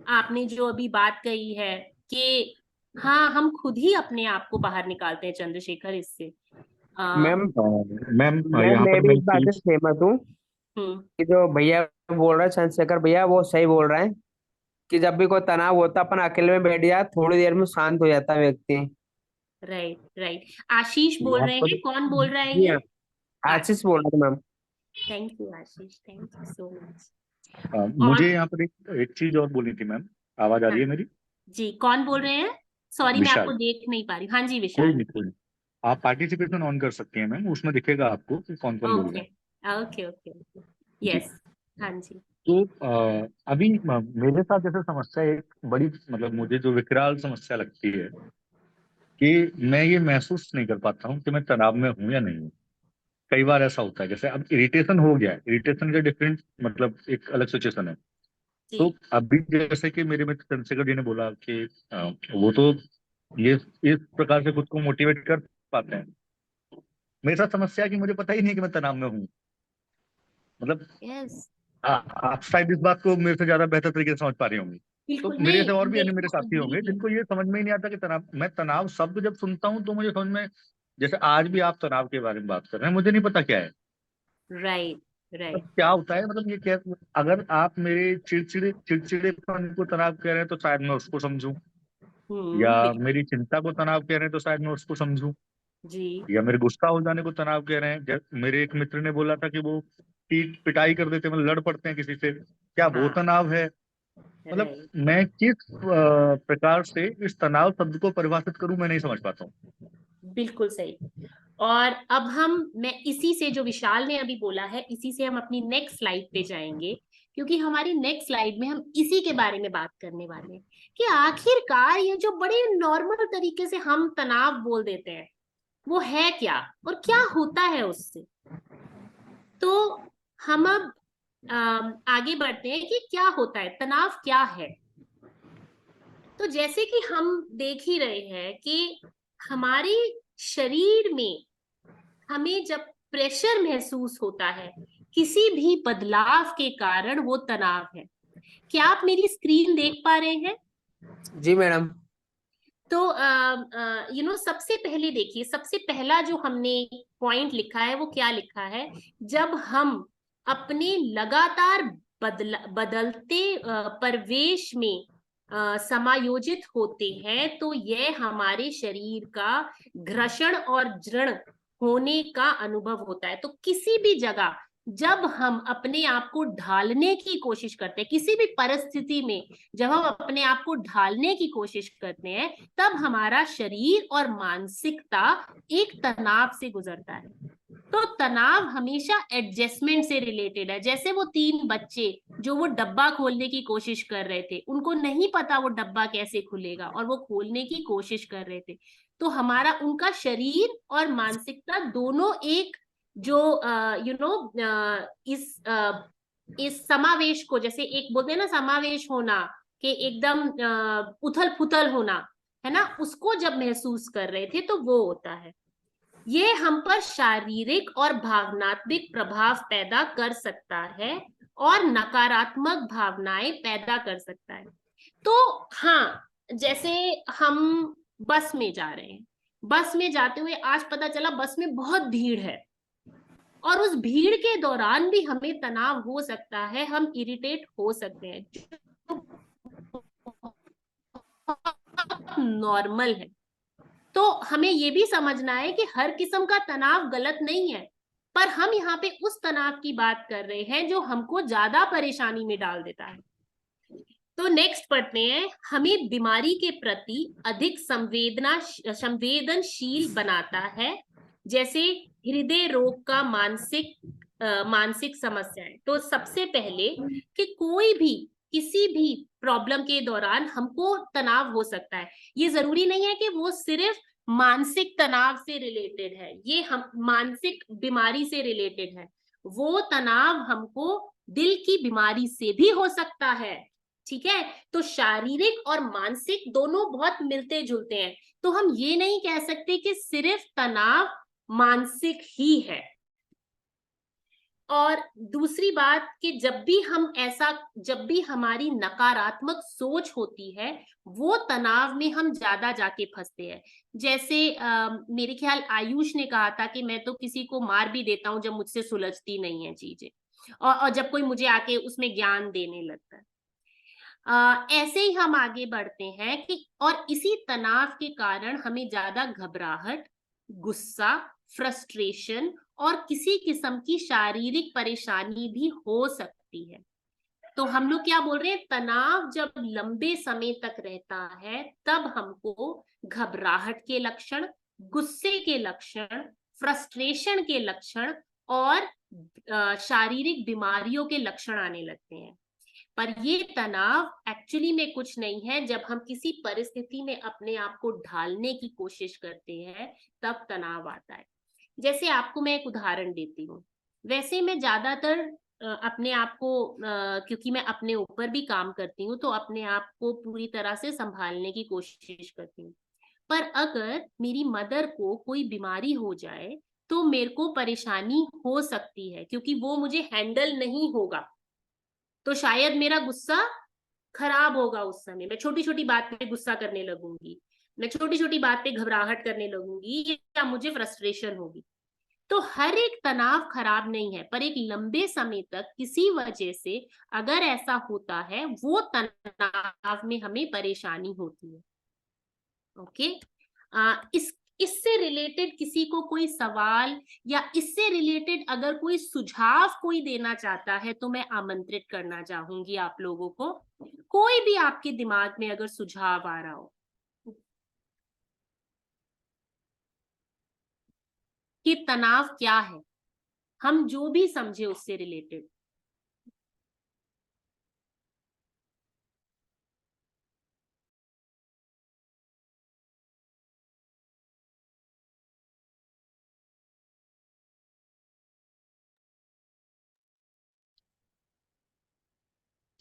आपने जो अभी बात कही है कि हाँ, हम खुद ही अपने आप को बाहर निकालते हैं चंद्रशेखर इससे। मैम मैम मैम यहाँ मैं पर भी मैं इस बात से सहमत हूँ हम्म। कि जो भैया बोल रहे हैं, चंद्रशेखर भैया, वो सही बोल रहे हैं कि जब भी कोई तनाव होता है अपन अकेले में बैठ जाए, थोड़ी देर में शांत हो जाता है व्यक्ति। Right, right. आशीष बोल यहाँ रहे पर हैं, कौन बोल रहा है जी ये? हाँ, आशीष बोल रहा था ma'am. Thank you Ashish, thank you so much. मुझे और यहाँ पर एक चीज और बोलनी थी मैम। आवाज आ हाँ, रही है मेरी? जी कौन बोल रहे हैं? सॉरी, मैं आपको विशाल। देख नहीं पा रही। हाँ जी कोई विशाल। नहीं, कोई नहीं। आप पार्टिसिपेशन ऑन कर सकती हैं मैम, उसमें दिखेगा आपको कि कौन कौन बोल रहे ओके ओके ओके। हैं। जी। यस। हाँ जी। तो अभी मेरे साथ जैसे समस्या एक बड़ी मतलब मुझे जो विकराल समस्या लगती है कि मैं ये महसूस नहीं कर पाता हूँ कि मैं तनाव में हूँ या नहीं हूँ। कई बार ऐसा होता है, जैसे अब इरिटेशन हो गया है, इरिटेशन का डिफरेंट मतलब एक अलग सिचुएशन है। जी। तो अभी जैसे कि मेरे मित्र चंद्रशेखर जी ने बोला कि वो तो ये इस प्रकार से खुद को मोटिवेट कर पाते हैं। मेरे साथ समस्या है कि मुझे पता ही नहीं कि मैं तनाव में हूँ। मतलब यस। आप शायद इस बात को मेरे से ज्यादा बेहतर तरीके से समझ पा रही होंगी। तो बिल्कुल मेरे नहीं, से और भी अन्य मेरे मेरे को साथी अग्री होंगे है। जिनको ये समझ में ही नहीं आता कि तनाव, मैं तनाव शब्द जब सुनता हूँ तो मुझे समझ में, जैसे आज भी आप तनाव के बारे में बात कर रहे हैं, मुझे नहीं पता क्या है। राइट, मतलब राइट। क्या होता है, मतलब ये क्या, अगर आप मेरे चिड़चिड़ेपन को तनाव कह रहे हैं तो शायद मैं उसको समझूं, या बिल्कुल। मेरी चिंता को तनाव कह रहे हैं तो शायद मैं उसको समझूं, जी। या मेरे गुस्सा हो जाने को तनाव कह रहे हैं। मेरे एक मित्र ने बोला था कि वो पीट पिटाई कर देते हैं, मतलब लड़ पड़ते हैं किसी से, क्या वो हाँ। तनाव है? मतलब राइट। मैं किस प्रकार से इस तनाव शब्द को परिभाषित करूं, मैं नहीं समझ पाता हूँ। बिल्कुल सही। और अब मैं इसी से, जो विशाल ने अभी बोला है, इसी से हम अपनी नेक्स्ट स्लाइड पे जाएंगे, क्योंकि हमारी नेक्स्ट स्लाइड में हम इसी के बारे में बात करने वाले हैं कि आखिरकार ये जो बड़े नॉर्मल तरीके से हम तनाव बोल देते हैं वो है क्या और क्या होता है उससे। तो हम अब आगे बढ़ते हैं कि क्या होता है, तनाव क्या है। तो जैसे कि हम देख ही रहे हैं कि हमारे शरीर में हमें जब प्रेशर महसूस होता है किसी भी बदलाव के कारण, वो तनाव है। क्या आप मेरी स्क्रीन देख पा रहे हैं? जी मैडम। तो सबसे पहले देखिए, सबसे पहला जो हमने पॉइंट लिखा है वो क्या लिखा है, जब हम अपने लगातार बदलते परिवेश में समायोजित होते हैं तो यह हमारे शरीर का घर्षण और जीर्ण होने का अनुभव होता है। तो किसी भी जगह जब हम अपने आप को ढालने की कोशिश करते हैं, किसी भी परिस्थिति में जब हम अपने आप को ढालने की कोशिश करते हैं, तब हमारा शरीर और मानसिकता एक तनाव से गुजरता है। तो तनाव हमेशा एडजस्टमेंट से रिलेटेड है। जैसे वो 3 बच्चे जो वो डब्बा खोलने की कोशिश कर रहे थे, उनको नहीं पता वो डब्बा कैसे खुलेगा और वो खोलने की कोशिश कर रहे थे। तो हमारा, उनका शरीर और मानसिकता दोनों एक जो इस समावेश को, जैसे एक बोलते हैं ना समावेश होना, कि एकदम उथल पुथल होना, है ना, उसको जब महसूस कर रहे थे तो वो होता है। ये हम पर शारीरिक और भावनात्मक प्रभाव पैदा कर सकता है और नकारात्मक भावनाएं पैदा कर सकता है। तो हाँ, जैसे हम बस में जा रहे हैं, बस में जाते हुए आज पता चला बस में बहुत भीड़ है, और उस भीड़ के दौरान भी हमें तनाव हो सकता है, हम इरिटेट हो सकते हैं, नॉर्मल है। तो हमें ये भी समझना है कि हर किस्म का तनाव गलत नहीं है, पर हम यहाँ पे उस तनाव की बात कर रहे हैं जो हमको ज्यादा परेशानी में डाल देता है। तो नेक्स्ट पढ़ते हैं, हमें बीमारी के प्रति अधिक संवेदनशील बनाता है, जैसे हृदय रोग का मानसिक समस्याएं। तो सबसे पहले कि कोई भी किसी भी प्रॉब्लम के दौरान हमको तनाव हो सकता है। ये जरूरी नहीं है कि वो सिर्फ मानसिक तनाव से रिलेटेड है, ये हम मानसिक बीमारी से रिलेटेड है। वो तनाव हमको दिल की बीमारी से भी हो सकता है, ठीक है। तो शारीरिक और मानसिक दोनों बहुत मिलते जुलते हैं। तो हम ये नहीं कह सकते कि सिर्फ तनाव मानसिक ही है। और दूसरी बात कि जब भी हमारी नकारात्मक सोच होती है, वो तनाव में हम ज्यादा जाके फंसते हैं। जैसे मेरे ख्याल आयुष ने कहा था कि मैं तो किसी को मार भी देता हूं जब मुझसे सुलझती नहीं है चीजें, और जब कोई मुझे आके उसमें ज्ञान देने लगता है। ऐसे ही हम आगे बढ़ते हैं कि और इसी तनाव के कारण हमें ज्यादा घबराहट, गुस्सा, फ्रस्ट्रेशन और किसी किस्म की शारीरिक परेशानी भी हो सकती है। तो हम लोग क्या बोल रहे हैं, तनाव जब लंबे समय तक रहता है तब हमको घबराहट के लक्षण, गुस्से के लक्षण, फ्रस्ट्रेशन के लक्षण और शारीरिक बीमारियों के लक्षण आने लगते हैं। पर ये तनाव एक्चुअली में कुछ नहीं है। जब हम किसी परिस्थिति में अपने आप को ढालने की कोशिश करते हैं तब तनाव आता है। जैसे आपको मैं एक उदाहरण देती हूँ। वैसे मैं ज्यादातर अपने आप को क्योंकि मैं अपने ऊपर भी काम करती हूँ तो अपने आप को पूरी तरह से संभालने की कोशिश करती हूँ। पर अगर मेरी मदर को कोई बीमारी हो जाए तो मेरे को परेशानी हो सकती है, क्योंकि वो मुझे हैंडल नहीं होगा। तो शायद मेरा गुस्सा खराब होगा, उस समय मैं छोटी छोटी बात पे गुस्सा करने लगूंगी, मैं छोटी छोटी बात पे घबराहट करने लगूंगी, या मुझे फ्रस्ट्रेशन होगी। तो हर एक तनाव खराब नहीं है, पर एक लंबे समय तक किसी वजह से अगर ऐसा होता है, वो तनाव में हमें परेशानी होती है। ओके, इससे रिलेटेड किसी को कोई सवाल या इससे रिलेटेड अगर कोई सुझाव कोई देना चाहता है तो मैं आमंत्रित करना चाहूंगी आप लोगों को। कोई भी आपके दिमाग में अगर सुझाव आ रहा हो कि तनाव क्या है, हम जो भी समझे उससे रिलेटेड।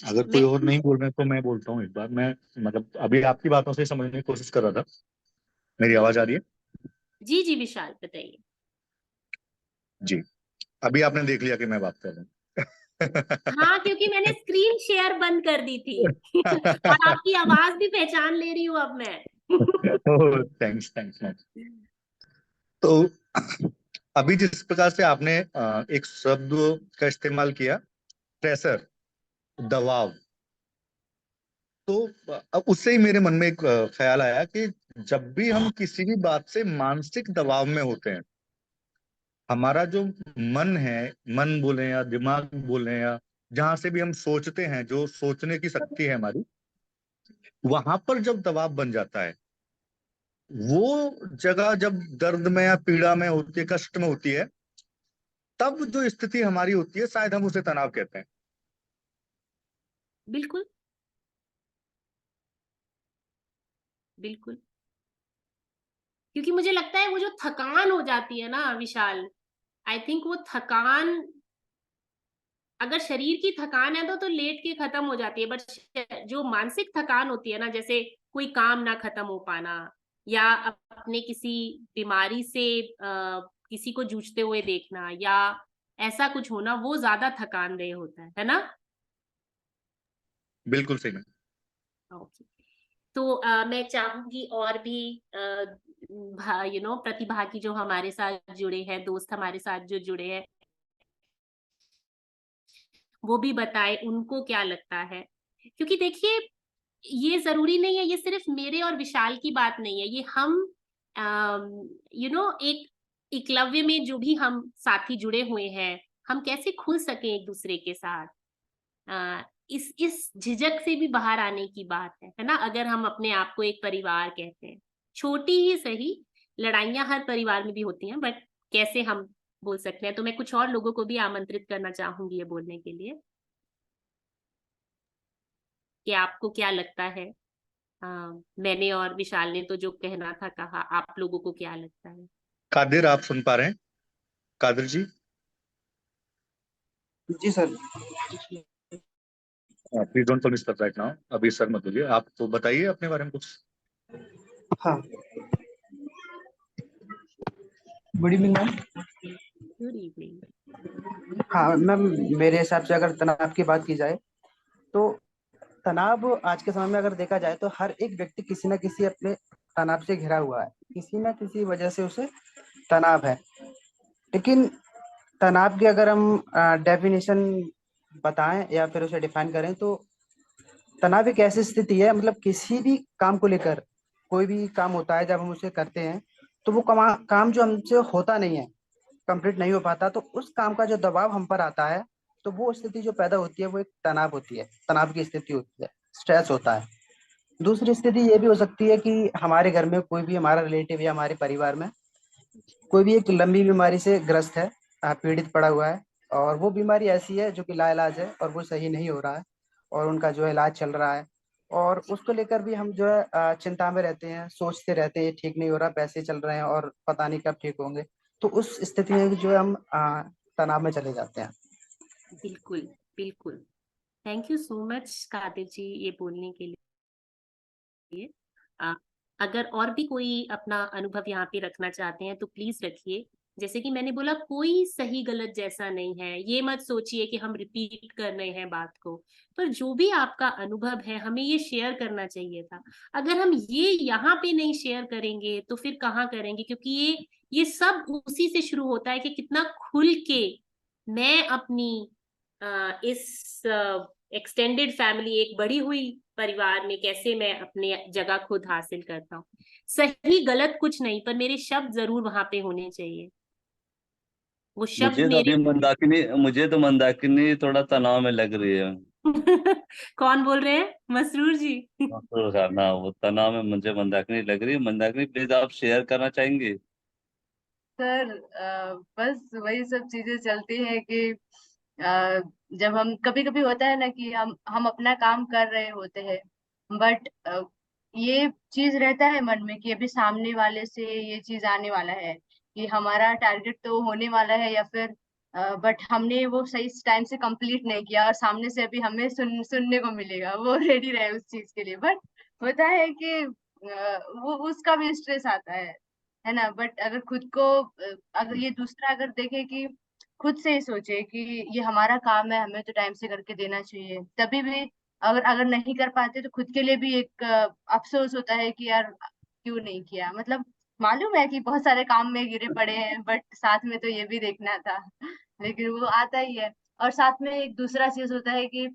अगर कोई और नहीं बोल रहे तो मैं बोलता हूँ एक बार। मैं मतलब अभी आपकी बातों से समझने की कोशिश कर रहा था। मेरी आवाज आ रही है? जी जी विशाल बताइए। जी, अभी आपने देख लिया कि मैं बात कर रहा हूँ। हाँ, क्योंकि मैंने स्क्रीन शेयर बंद कर दी थी और आपकी आवाज भी पहचान ले रही हूँ अब मैं। Thanks thanks ma'am. तो अभी जिस प्रकार से आपने एक शब्द का इस्तेमाल किया, प्रेशर, दबाव, तो अब उससे ही मेरे मन में एक ख्याल आया कि जब भी हम किसी भी बात से मानसिक दबाव में होते हैं, हमारा जो मन है, मन बोले या दिमाग बोले या जहां से भी हम सोचते हैं, जो सोचने की शक्ति है हमारी, वहां पर जब दबाव बन जाता है, वो जगह जब दर्द में या पीड़ा में होती है, कष्ट में होती है, तब जो स्थिति हमारी होती है शायद हम उसे तनाव कहते हैं। बिल्कुल बिल्कुल, क्योंकि मुझे लगता है वो जो थकान हो जाती है ना विशाल, आई थिंक वो थकान, अगर शरीर की थकान है तो लेट के खत्म हो जाती है, बट जो मानसिक थकान होती है ना, जैसे कोई काम ना खत्म हो पाना या अपने किसी बीमारी से किसी को जूझते हुए देखना या ऐसा कुछ होना, वो ज्यादा थकानदेह होता है ना। बिल्कुल सही मैम। ओके, तो मैं चाहूंगी और भी प्रतिभागी जो हमारे साथ जुड़े हैं, दोस्त हमारे साथ जो जुड़े हैं, वो भी बताए उनको क्या लगता है। क्योंकि देखिए, ये जरूरी नहीं है, ये सिर्फ मेरे और विशाल की बात नहीं है, ये हम एक एकलव्य में जो भी हम साथी जुड़े हुए हैं, हम कैसे खुल सके एक दूसरे के साथ, इस झिझक से भी बाहर आने की बात है ना। अगर हम अपने आप को एक परिवार कहते हैं, छोटी ही सही, लड़ाइयां हर परिवार में भी होती हैं, बट कैसे हम बोल सकते हैं। तो मैं कुछ और लोगों को भी आमंत्रित करना चाहूंगी ये बोलने के लिए कि आपको क्या लगता है। मैंने और विशाल ने तो जो कहना था कहा, आप लोगों को क्या लगता है। कादिर, आप सुन पा रहे हैं? कादिर जी? जी sir. Please don't call me sir right now. अभी सर मत बोलिए, आप तो बताइए अपने बारे में कुछ। हाँ, good evening ma'am. Good evening. हाँ मैम, मेरे हिसाब से अगर तनाव की बात की जाए तो तनाव आज के समय में अगर देखा जाए तो हर एक व्यक्ति किसी न किसी अपने तनाव से घिरा हुआ है, किसी न किसी वजह से उसे तनाव है। लेकिन तनाव की अगर हम डेफिनेशन बताएं या फिर उसे डिफाइन करें तो तनाव एक ऐसी स्थिति है, मतलब किसी भी काम को लेकर, कोई भी काम होता है जब हम उसे करते हैं तो वो काम जो हमसे होता नहीं है, कंप्लीट नहीं हो पाता, तो उस काम का जो दबाव हम पर आता है, तो वो स्थिति जो पैदा होती है वो एक तनाव होती है, तनाव की स्थिति होती है, स्ट्रेस होता है। दूसरी स्थिति ये भी हो सकती है कि हमारे घर में कोई भी हमारा रिलेटिव या हमारे परिवार में कोई भी एक लंबी बीमारी से ग्रस्त है, पीड़ित पड़ा हुआ है, और वो बीमारी ऐसी है जो कि लाइलाज है और वो सही नहीं हो रहा है और उनका जो है इलाज चल रहा है, और उसको लेकर भी हम जो है चिंता में रहते हैं, सोचते रहते हैं ठीक नहीं हो रहा, पैसे चल रहे हैं और पता नहीं कब ठीक होंगे। तो उस स्थिति में जो है हम तनाव में चले जाते हैं। बिल्कुल बिल्कुल, thank you so much Qadir ji ये बोलने के लिए। अगर और भी कोई अपना अनुभव यहाँ पे रखना चाहते हैं तो प्लीज रखिए। जैसे कि मैंने बोला, कोई सही गलत जैसा नहीं है, ये मत सोचिए कि हम रिपीट कर रहे हैं बात को, पर जो भी आपका अनुभव है हमें ये शेयर करना चाहिए था। अगर हम ये यहाँ पे नहीं शेयर करेंगे तो फिर कहाँ करेंगे, क्योंकि ये सब उसी से शुरू होता है कि कितना खुल के मैं अपनी इस एक्सटेंडेड फैमिली, एक बढ़ी हुई परिवार में कैसे मैं अपने जगह खुद हासिल करता हूँ। सही गलत कुछ नहीं, पर मेरे शब्द जरूर वहां पे होने चाहिए, वो शब्द मुझे तो मेरे। मंदाकिनी थोड़ा तनाव में लग रही है। कौन बोल रहे हैं? मसरूर जी। तो खाना वो तनाव में मुझे मंदाकिनी लग रही है। मंदाकिनी प्लीज आप शेयर करना चाहेंगे? सर बस वही सब चीजें चलती हैं कि अ, जब हम कभी कभी होता है ना कि हम अपना काम कर रहे होते हैं, बट ये चीज रहता है मन में कि अभी सामने वाले से ये चीज आने वाला है कि हमारा टारगेट तो होने वाला है, या फिर बट हमने वो सही टाइम से कंप्लीट नहीं किया और सामने से अभी हमें सुनने को मिलेगा, वो रेडी रहे उस चीज के लिए। बट होता है कि वो उसका भी स्ट्रेस आता है ना। बट अगर खुद को अगर ये दूसरा अगर देखे कि खुद से ही सोचे कि ये हमारा काम है, हमें तो टाइम से करके देना चाहिए, तभी भी अगर अगर नहीं कर पाते तो खुद के लिए भी एक अफसोस होता है कि यार क्यों नहीं किया। मतलब मालूम है कि बहुत सारे काम में गिरे पड़े हैं, बट साथ में तो ये भी देखना था। लेकिन वो आता ही है। और साथ में एक दूसरा चीज होता है कि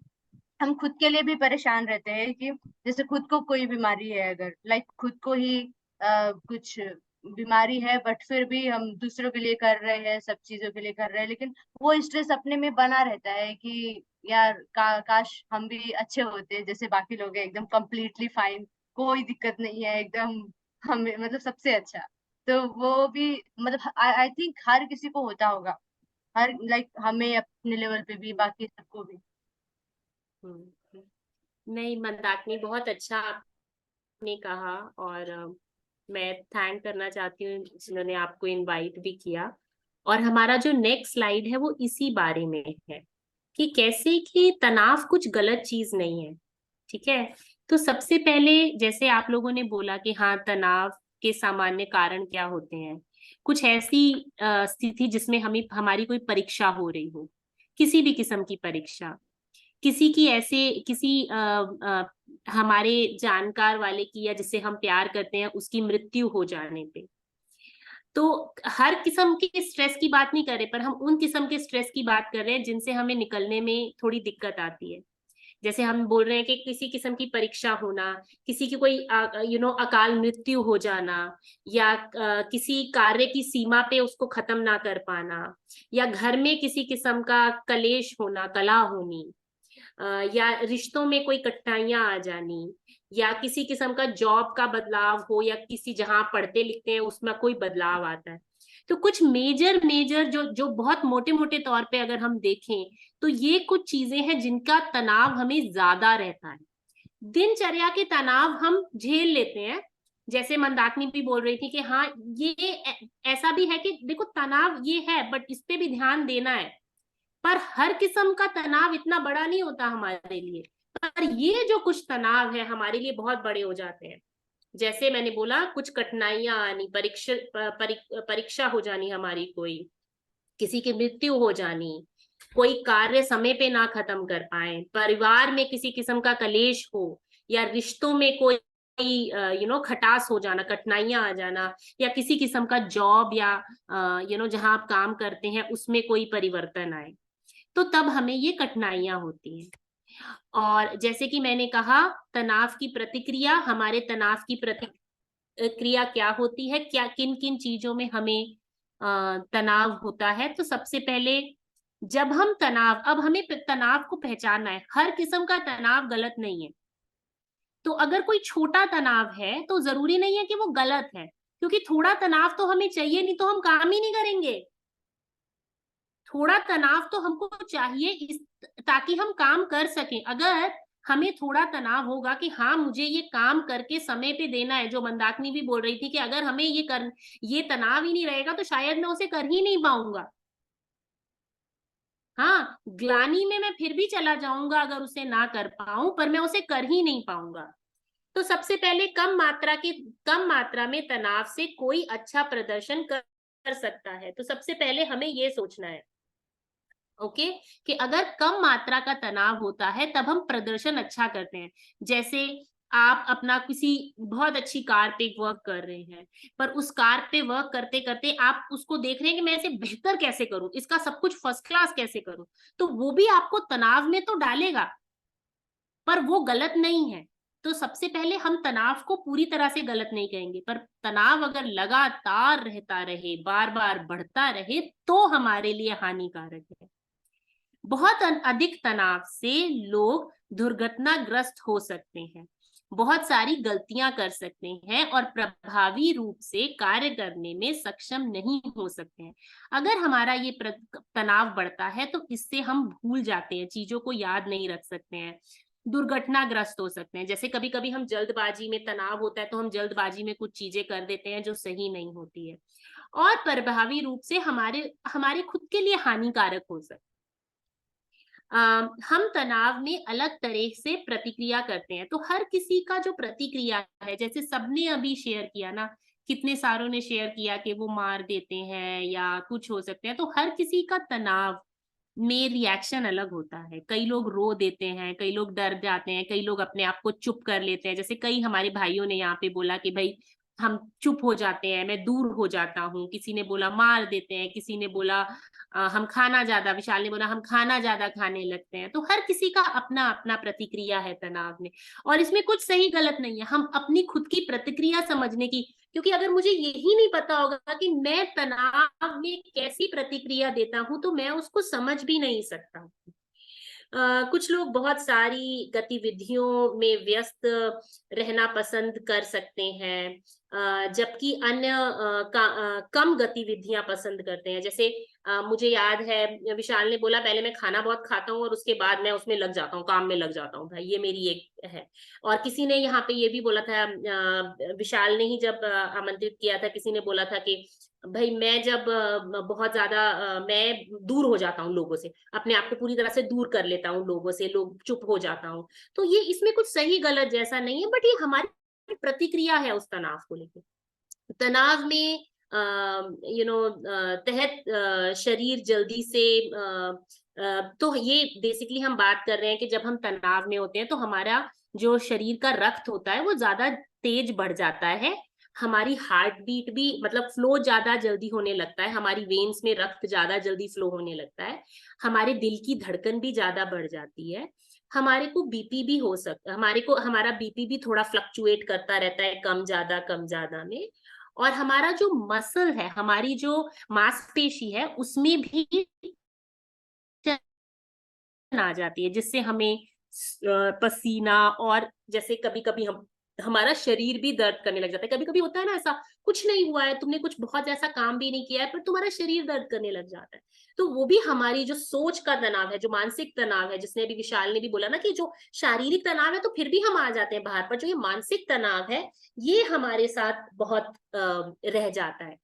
हम खुद के लिए भी परेशान रहते हैं कि जैसे खुद को कोई बीमारी है, अगर लाइक खुद को ही कुछ बीमारी है, बट फिर भी हम दूसरों के लिए कर रहे हैं, सब चीजों के लिए कर रहे हैं, लेकिन वो स्ट्रेस अपने में बना रहता है कि यार काश हम भी अच्छे होते जैसे बाकी लोग हैं, एकदम कंप्लीटली फाइन, कोई दिक्कत नहीं है एकदम, हमें मतलब सबसे अच्छा। तो वो भी मतलब आई थिंक हर किसी को होता होगा, हर लाइक हमें अपने लेवल पे भी, बाकी सबको भी। नहीं मंदाकिनी, बहुत अच्छा आपने कहा, और मैं थैंक करना चाहती हूँ जिन्होंने आपको इनवाइट भी किया। और हमारा जो नेक्स्ट स्लाइड है वो इसी बारे में है कि कैसे कि तनाव कुछ गलत चीज नहीं है। ठीक है, तो सबसे पहले जैसे आप लोगों ने बोला कि हाँ तनाव के सामान्य कारण क्या होते हैं, कुछ ऐसी स्थिति जिसमें हमें हमारी कोई परीक्षा हो रही हो, किसी भी किस्म की परीक्षा, किसी की ऐसे किसी हमारे जानकार वाले की या जिससे हम प्यार करते हैं उसकी मृत्यु हो जाने पे, तो हर किस्म के स्ट्रेस की बात नहीं कर रहे, पर हम उन किस्म के स्ट्रेस की बात कर रहे हैं जिनसे हमें निकलने में थोड़ी दिक्कत आती है। जैसे हम बोल रहे हैं कि किसी किस्म की परीक्षा होना, किसी की कोई अकाल मृत्यु हो जाना, या किसी कार्य की सीमा पे उसको खत्म ना कर पाना, या घर में किसी किस्म का कलेश होना, कलह होनी, या रिश्तों में कोई कठिनाइयां आ जानी, या किसी किस्म का जॉब का बदलाव हो, या किसी जहां पढ़ते लिखते हैं उसमें कोई बदलाव आता है। तो कुछ मेजर मेजर जो जो बहुत मोटे मोटे तौर पे अगर हम देखें तो ये कुछ चीजें हैं जिनका तनाव हमें ज्यादा रहता है। दिनचर्या के तनाव हम झेल लेते हैं, जैसे मंदाकिनी भी बोल रही थी कि हाँ ये ऐसा भी है कि देखो तनाव ये है बट इस पे भी ध्यान देना है, पर हर किस्म का तनाव इतना बड़ा नहीं होता हमारे लिए। पर ये जो कुछ तनाव है हमारे लिए बहुत बड़े हो जाते हैं। जैसे मैंने बोला कुछ कठिनाइयां आनी, परीक्षा हो जानी हमारी, कोई किसी की मृत्यु हो जानी, कोई कार्य समय पे ना खत्म कर पाए, परिवार में किसी किस्म का कलेश हो, या रिश्तों में कोई खटास हो जाना, कठिनाइयां आ जाना, या किसी किस्म का जॉब या जहां आप काम करते हैं उसमें कोई परिवर्तन आए, तो तब हमें ये कठिनाइयां होती हैं। और जैसे कि मैंने कहा तनाव की प्रतिक्रिया, हमारे तनाव की प्रतिक्रिया क्या होती है, क्या किन किन चीजों में हमें तनाव होता है। तो सबसे पहले जब हम तनाव, अब हमें तनाव को पहचानना है, हर किस्म का तनाव गलत नहीं है। तो अगर कोई छोटा तनाव है तो जरूरी नहीं है कि वो गलत है, क्योंकि थोड़ा तनाव तो हमें चाहिए, नहीं तो हम काम ही नहीं करेंगे। थोड़ा तनाव तो हमको चाहिए ताकि हम काम कर सकें। अगर हमें थोड़ा तनाव होगा कि हाँ मुझे ये काम करके समय पे देना है, जो मंदाकिनी भी बोल रही थी कि अगर हमें ये तनाव ही नहीं रहेगा तो शायद मैं उसे कर ही नहीं पाऊंगा। हाँ ग्लानि में मैं फिर भी चला जाऊंगा अगर उसे ना कर पाऊं, पर मैं उसे कर ही नहीं पाऊंगा। तो सबसे पहले कम मात्रा में तनाव से कोई अच्छा प्रदर्शन कर सकता है। तो सबसे पहले हमें ये सोचना है ओके कि अगर कम मात्रा का तनाव होता है तब हम प्रदर्शन अच्छा करते हैं। जैसे आप अपना किसी बहुत अच्छी कार पे वर्क कर रहे हैं, पर उस कार पे वर्क करते करते आप उसको देख रहे हैं कि मैं इसे बेहतर कैसे करूं, इसका सब कुछ फर्स्ट क्लास कैसे करूं, तो वो भी आपको तनाव में तो डालेगा, पर वो गलत नहीं है। तो सबसे पहले हम तनाव को पूरी तरह से गलत नहीं कहेंगे, पर तनाव अगर लगातार रहता रहे, बार बार बढ़ता रहे, तो हमारे लिए हानिकारक है। बहुत अधिक तनाव से लोग दुर्घटनाग्रस्त हो सकते हैं, बहुत सारी गलतियां कर सकते हैं और प्रभावी रूप से कार्य करने में सक्षम नहीं हो सकते हैं। अगर हमारा ये तनाव बढ़ता है तो इससे हम भूल जाते हैं, चीजों को याद नहीं रख सकते हैं, दुर्घटनाग्रस्त हो सकते हैं। जैसे कभी कभी हम जल्दबाजी में, तनाव होता है तो हम जल्दबाजी में कुछ चीजें कर देते हैं जो सही नहीं होती है और प्रभावी रूप से हमारे हमारे खुद के लिए हानिकारक हो सकते हैं। हम तनाव में अलग तरह से प्रतिक्रिया करते हैं, तो हर किसी का जो प्रतिक्रिया है, जैसे सबने अभी शेयर किया ना, कितने सारों ने शेयर किया कि वो मार देते हैं या कुछ हो सकते हैं, तो हर किसी का तनाव में रिएक्शन अलग होता है। कई लोग रो देते हैं, कई लोग डर जाते हैं, कई लोग अपने आप को चुप कर लेते हैं। जैसे कई हमारे भाइयों ने यहाँ पे बोला कि भाई हम चुप हो जाते हैं, मैं दूर हो जाता हूँ, किसी ने बोला मार देते हैं, किसी ने बोला हम खाना ज्यादा, विशाल ने बोला हम खाना ज्यादा खाने लगते हैं। तो हर किसी का अपना अपना प्रतिक्रिया है तनाव में, और इसमें कुछ सही गलत नहीं है। हम अपनी खुद की प्रतिक्रिया समझने की, क्योंकि अगर मुझे यही नहीं पता होगा कि मैं तनाव में कैसी प्रतिक्रिया देता हूं तो मैं उसको समझ भी नहीं सकता। कुछ लोग बहुत सारी गतिविधियों में व्यस्त रहना पसंद कर सकते हैं, जबकि अन्य कम गतिविधियां पसंद करते हैं। जैसे मुझे याद है विशाल ने बोला पहले मैं खाना बहुत खाता हूँ और उसके बाद मैं उसमें लग जाता हूँ, काम में लग जाता हूँ, भाई ये मेरी एक है। और किसी ने यहाँ पे ये भी बोला था, विशाल ने ही जब आमंत्रित किया था, किसी ने बोला था कि भाई मैं जब बहुत ज्यादा मैं दूर हो जाता हूँ लोगों से, अपने आप को पूरी तरह से दूर कर लेता हूँ लोगों से, लोग चुप हो जाता हूँ। तो ये इसमें कुछ सही गलत जैसा नहीं है, बट ये हमारी प्रतिक्रिया है उस तनाव को लेकर। तनाव में तहत शरीर जल्दी से तो ये बेसिकली हम बात कर रहे हैं कि जब हम तनाव में होते हैं तो हमारा जो शरीर का रक्त होता है वो ज्यादा तेज बढ़ जाता है, हमारी हार्ट बीट भी मतलब फ्लो ज्यादा जल्दी होने लगता है, हमारी वेन्स में रक्त ज्यादा जल्दी फ्लो होने लगता है, हमारे दिल की धड़कन भी ज्यादा बढ़ जाती है, हमारे को बीपी भी हो सकता है, हमारा बीपी भी थोड़ा फ्लक्चुएट करता रहता है, कम ज्यादा में। और हमारा जो मसल है, हमारी जो मांसपेशी है, उसमें भी आ जाती है, जिससे हमें पसीना, और जैसे कभी कभी हमारा शरीर भी दर्द करने लग जाता है। कभी कभी होता है ना ऐसा, कुछ नहीं हुआ है, तुमने कुछ बहुत ऐसा काम भी नहीं किया है, पर तुम्हारा शरीर दर्द करने लग जाता है। तो वो भी हमारी जो सोच का तनाव है, जो मानसिक तनाव है, जिसने अभी विशाल ने भी बोला ना कि जो शारीरिक तनाव है तो फिर भी हम आ जाते हैं बाहर, पर जो ये मानसिक तनाव है ये हमारे साथ बहुत रह जाता है।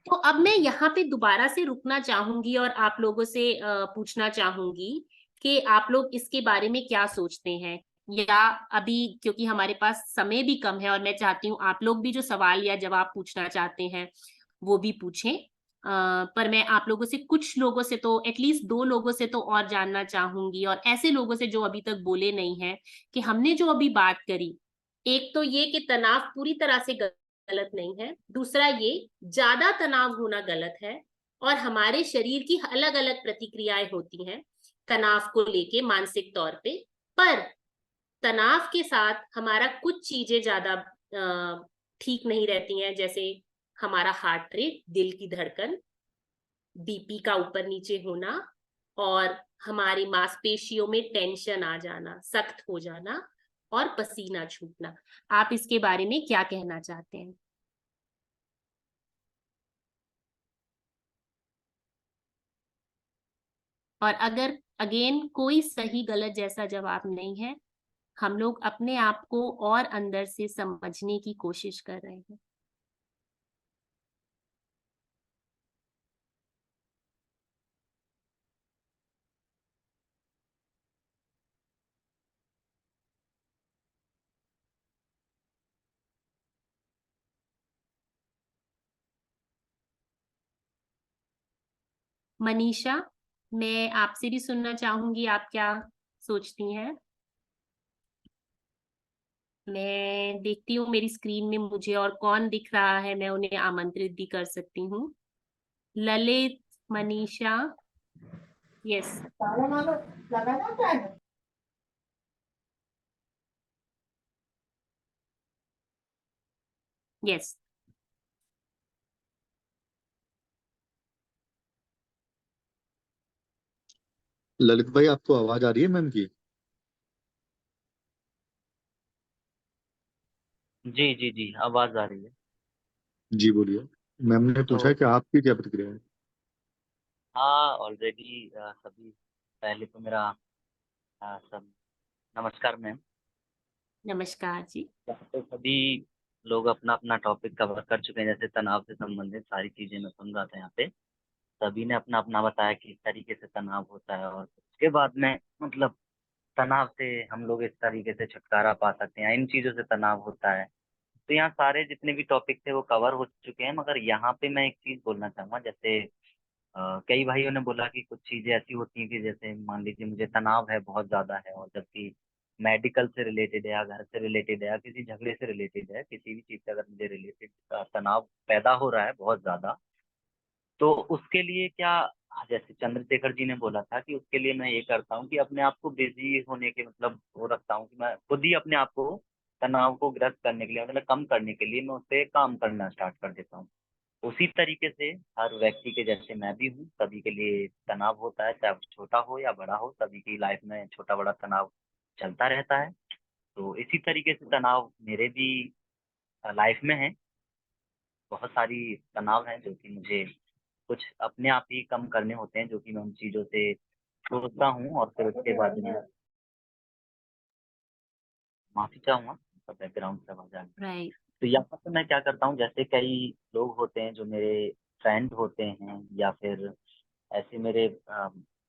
तो अब मैं यहाँ पे दोबारा से रुकना चाहूंगी और आप लोगों से पूछना चाहूंगी कि आप लोग इसके बारे में क्या सोचते हैं, या अभी क्योंकि हमारे पास समय भी कम है और मैं चाहती हूँ आप लोग भी जो सवाल या जवाब पूछना चाहते हैं वो भी पूछें। पर मैं आप लोगों से, कुछ लोगों से तो एटलीस्ट 2 लोगों से तो और जानना चाहूंगी, और ऐसे लोगों से जो अभी तक बोले नहीं है, कि हमने जो अभी बात करी, एक तो ये कि तनाव पूरी तरह से गलत नहीं है, दूसरा ये ज्यादा तनाव होना गलत है, और हमारे शरीर की अलग अलग प्रतिक्रियाएं होती हैं तनाव को लेके मानसिक तौर पे। पर तनाव के साथ हमारा कुछ चीजें ज्यादा ठीक नहीं रहती हैं, जैसे हमारा हार्ट रेट, दिल की धड़कन, बीपी का ऊपर नीचे होना, और हमारी मांसपेशियों में टेंशन आ जाना, सख्त हो जाना, और पसीना छूटना। आप इसके बारे में क्या कहना चाहते हैं? और अगर अगेन कोई सही गलत जैसा जवाब नहीं है, हम लोग अपने आप को और अंदर से समझने की कोशिश कर रहे हैं। मनीषा, मैं आपसे भी सुनना चाहूंगी, आप क्या सोचती हैं? मैं देखती हूँ मेरी स्क्रीन में मुझे और कौन दिख रहा है, मैं उन्हें आमंत्रित भी कर सकती हूँ। ललित, मनीषा, यस। यस। ललित भाई, आपको आवाज आ रही है मैम की? जी जी जी, आवाज आ रही है। जी बोलिए। मैम ने तो पूछा कि आपकी क्या प्रतिक्रिया है? हाँ, ऑलरेडी सभी, पहले तो मेरा सब नमस्कार मैम। नमस्कार जी। यहाँ पे सभी लोग अपना अपना टॉपिक कवर कर चुके हैं, जैसे तनाव से संबंधित सारी चीजें मैं सुन रहा था यहाँ पे। सभी ने अपना अपना बताया कि इस तरीके से तनाव होता है, और उसके बाद में मतलब तनाव से हम लोग इस तरीके से छुटकारा पा सकते हैं, इन चीजों से तनाव होता है। तो यहाँ सारे जितने भी टॉपिक थे वो कवर हो चुके हैं, मगर यहाँ पे मैं एक चीज बोलना चाहूंगा। जैसे कई भाइयों ने बोला कि कुछ चीजें ऐसी होती हैं कि जैसे मान लीजिए मुझे तनाव है, बहुत ज्यादा है, और जबकि मेडिकल से रिलेटेड है या घर से रिलेटेड है या किसी झगड़े से रिलेटेड है, किसी भी चीज से अगर मुझे रिलेटेड तनाव पैदा हो रहा है बहुत ज्यादा, तो उसके लिए क्या, जैसे चंद्रशेखर जी ने बोला था कि उसके लिए मैं ये करता हूँ कि अपने आप को बिजी होने के मतलब वो रखता हूँ कि मैं खुद ही अपने आप को तनाव को ग्रस्त करने के लिए, मतलब कम करने के लिए मैं उस पर काम करना स्टार्ट कर देता हूँ। उसी तरीके से हर व्यक्ति के जैसे मैं भी हूँ, सभी के लिए तनाव होता है, चाहे वो छोटा हो या बड़ा हो, सभी की लाइफ में छोटा बड़ा तनाव चलता रहता है। तो इसी तरीके से तनाव मेरे भी लाइफ में है। बहुत सारी तनाव हैं जो कि मुझे कुछ अपने आप ही कम करने होते हैं, जो कि मैं उन चीज़ों से सोचता हूँ और फिर उसके बाद में माफ़ी चाहूँगा, बैकग्राउंड से आवाज़ आ रही है। राइट। तो यहाँ पे मैं क्या करता हूँ, जैसे कई लोग होते हैं जो मेरे फ्रेंड होते हैं, या फिर ऐसे मेरे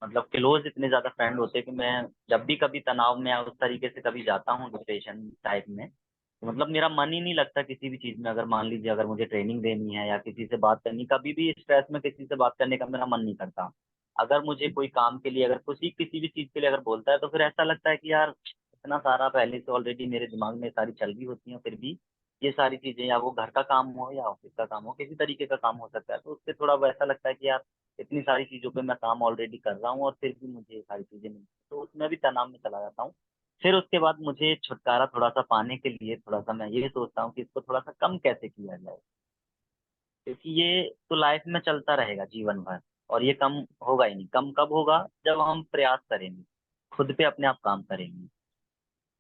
मतलब क्लोज इतने ज़्यादा फ्रेंड होते हैं कि मैं जब भी कभी तनाव में या उस तरीके से कभी जाता हूँ डिप्रेशन टाइप में, तो मतलब मेरा मन ही नहीं लगता किसी भी चीज़ में। अगर मान लीजिए अगर मुझे ट्रेनिंग देनी है या किसी से बात करनी, कभी भी स्ट्रेस में किसी से बात करने का मेरा मन नहीं करता। अगर मुझे कोई काम के लिए, अगर किसी भी चीज़ के लिए अगर बोलता है, तो फिर ऐसा लगता है कि यार इतना सारा पहले से ऑलरेडी मेरे दिमाग में सारी चल रही होती हैं, फिर भी ये सारी चीज़ें, या वो घर का काम हो या ऑफिस का काम हो, किसी तरीके का काम हो सकता है, तो उससे थोड़ा वैसा लगता है कि यार इतनी सारी चीज़ों पे मैं काम ऑलरेडी कर रहा हूँ और फिर भी मुझे ये सारी चीज़ें नहीं, तो उसमें भी तनाव में चला जाता हूँ। फिर उसके बाद मुझे छुटकारा थोड़ा-सा पाने के लिए थोड़ा-सा मैं ये सोचता हूँ कि इसको थोड़ा-सा कम कैसे किया जाए? क्योंकि ये तो लाइफ में चलता रहेगा जीवन भर, और ये कम होगा ही नहीं। कम कब होगा? जब हम प्रयास करेंगे, खुद पे अपने आप काम करेंगे।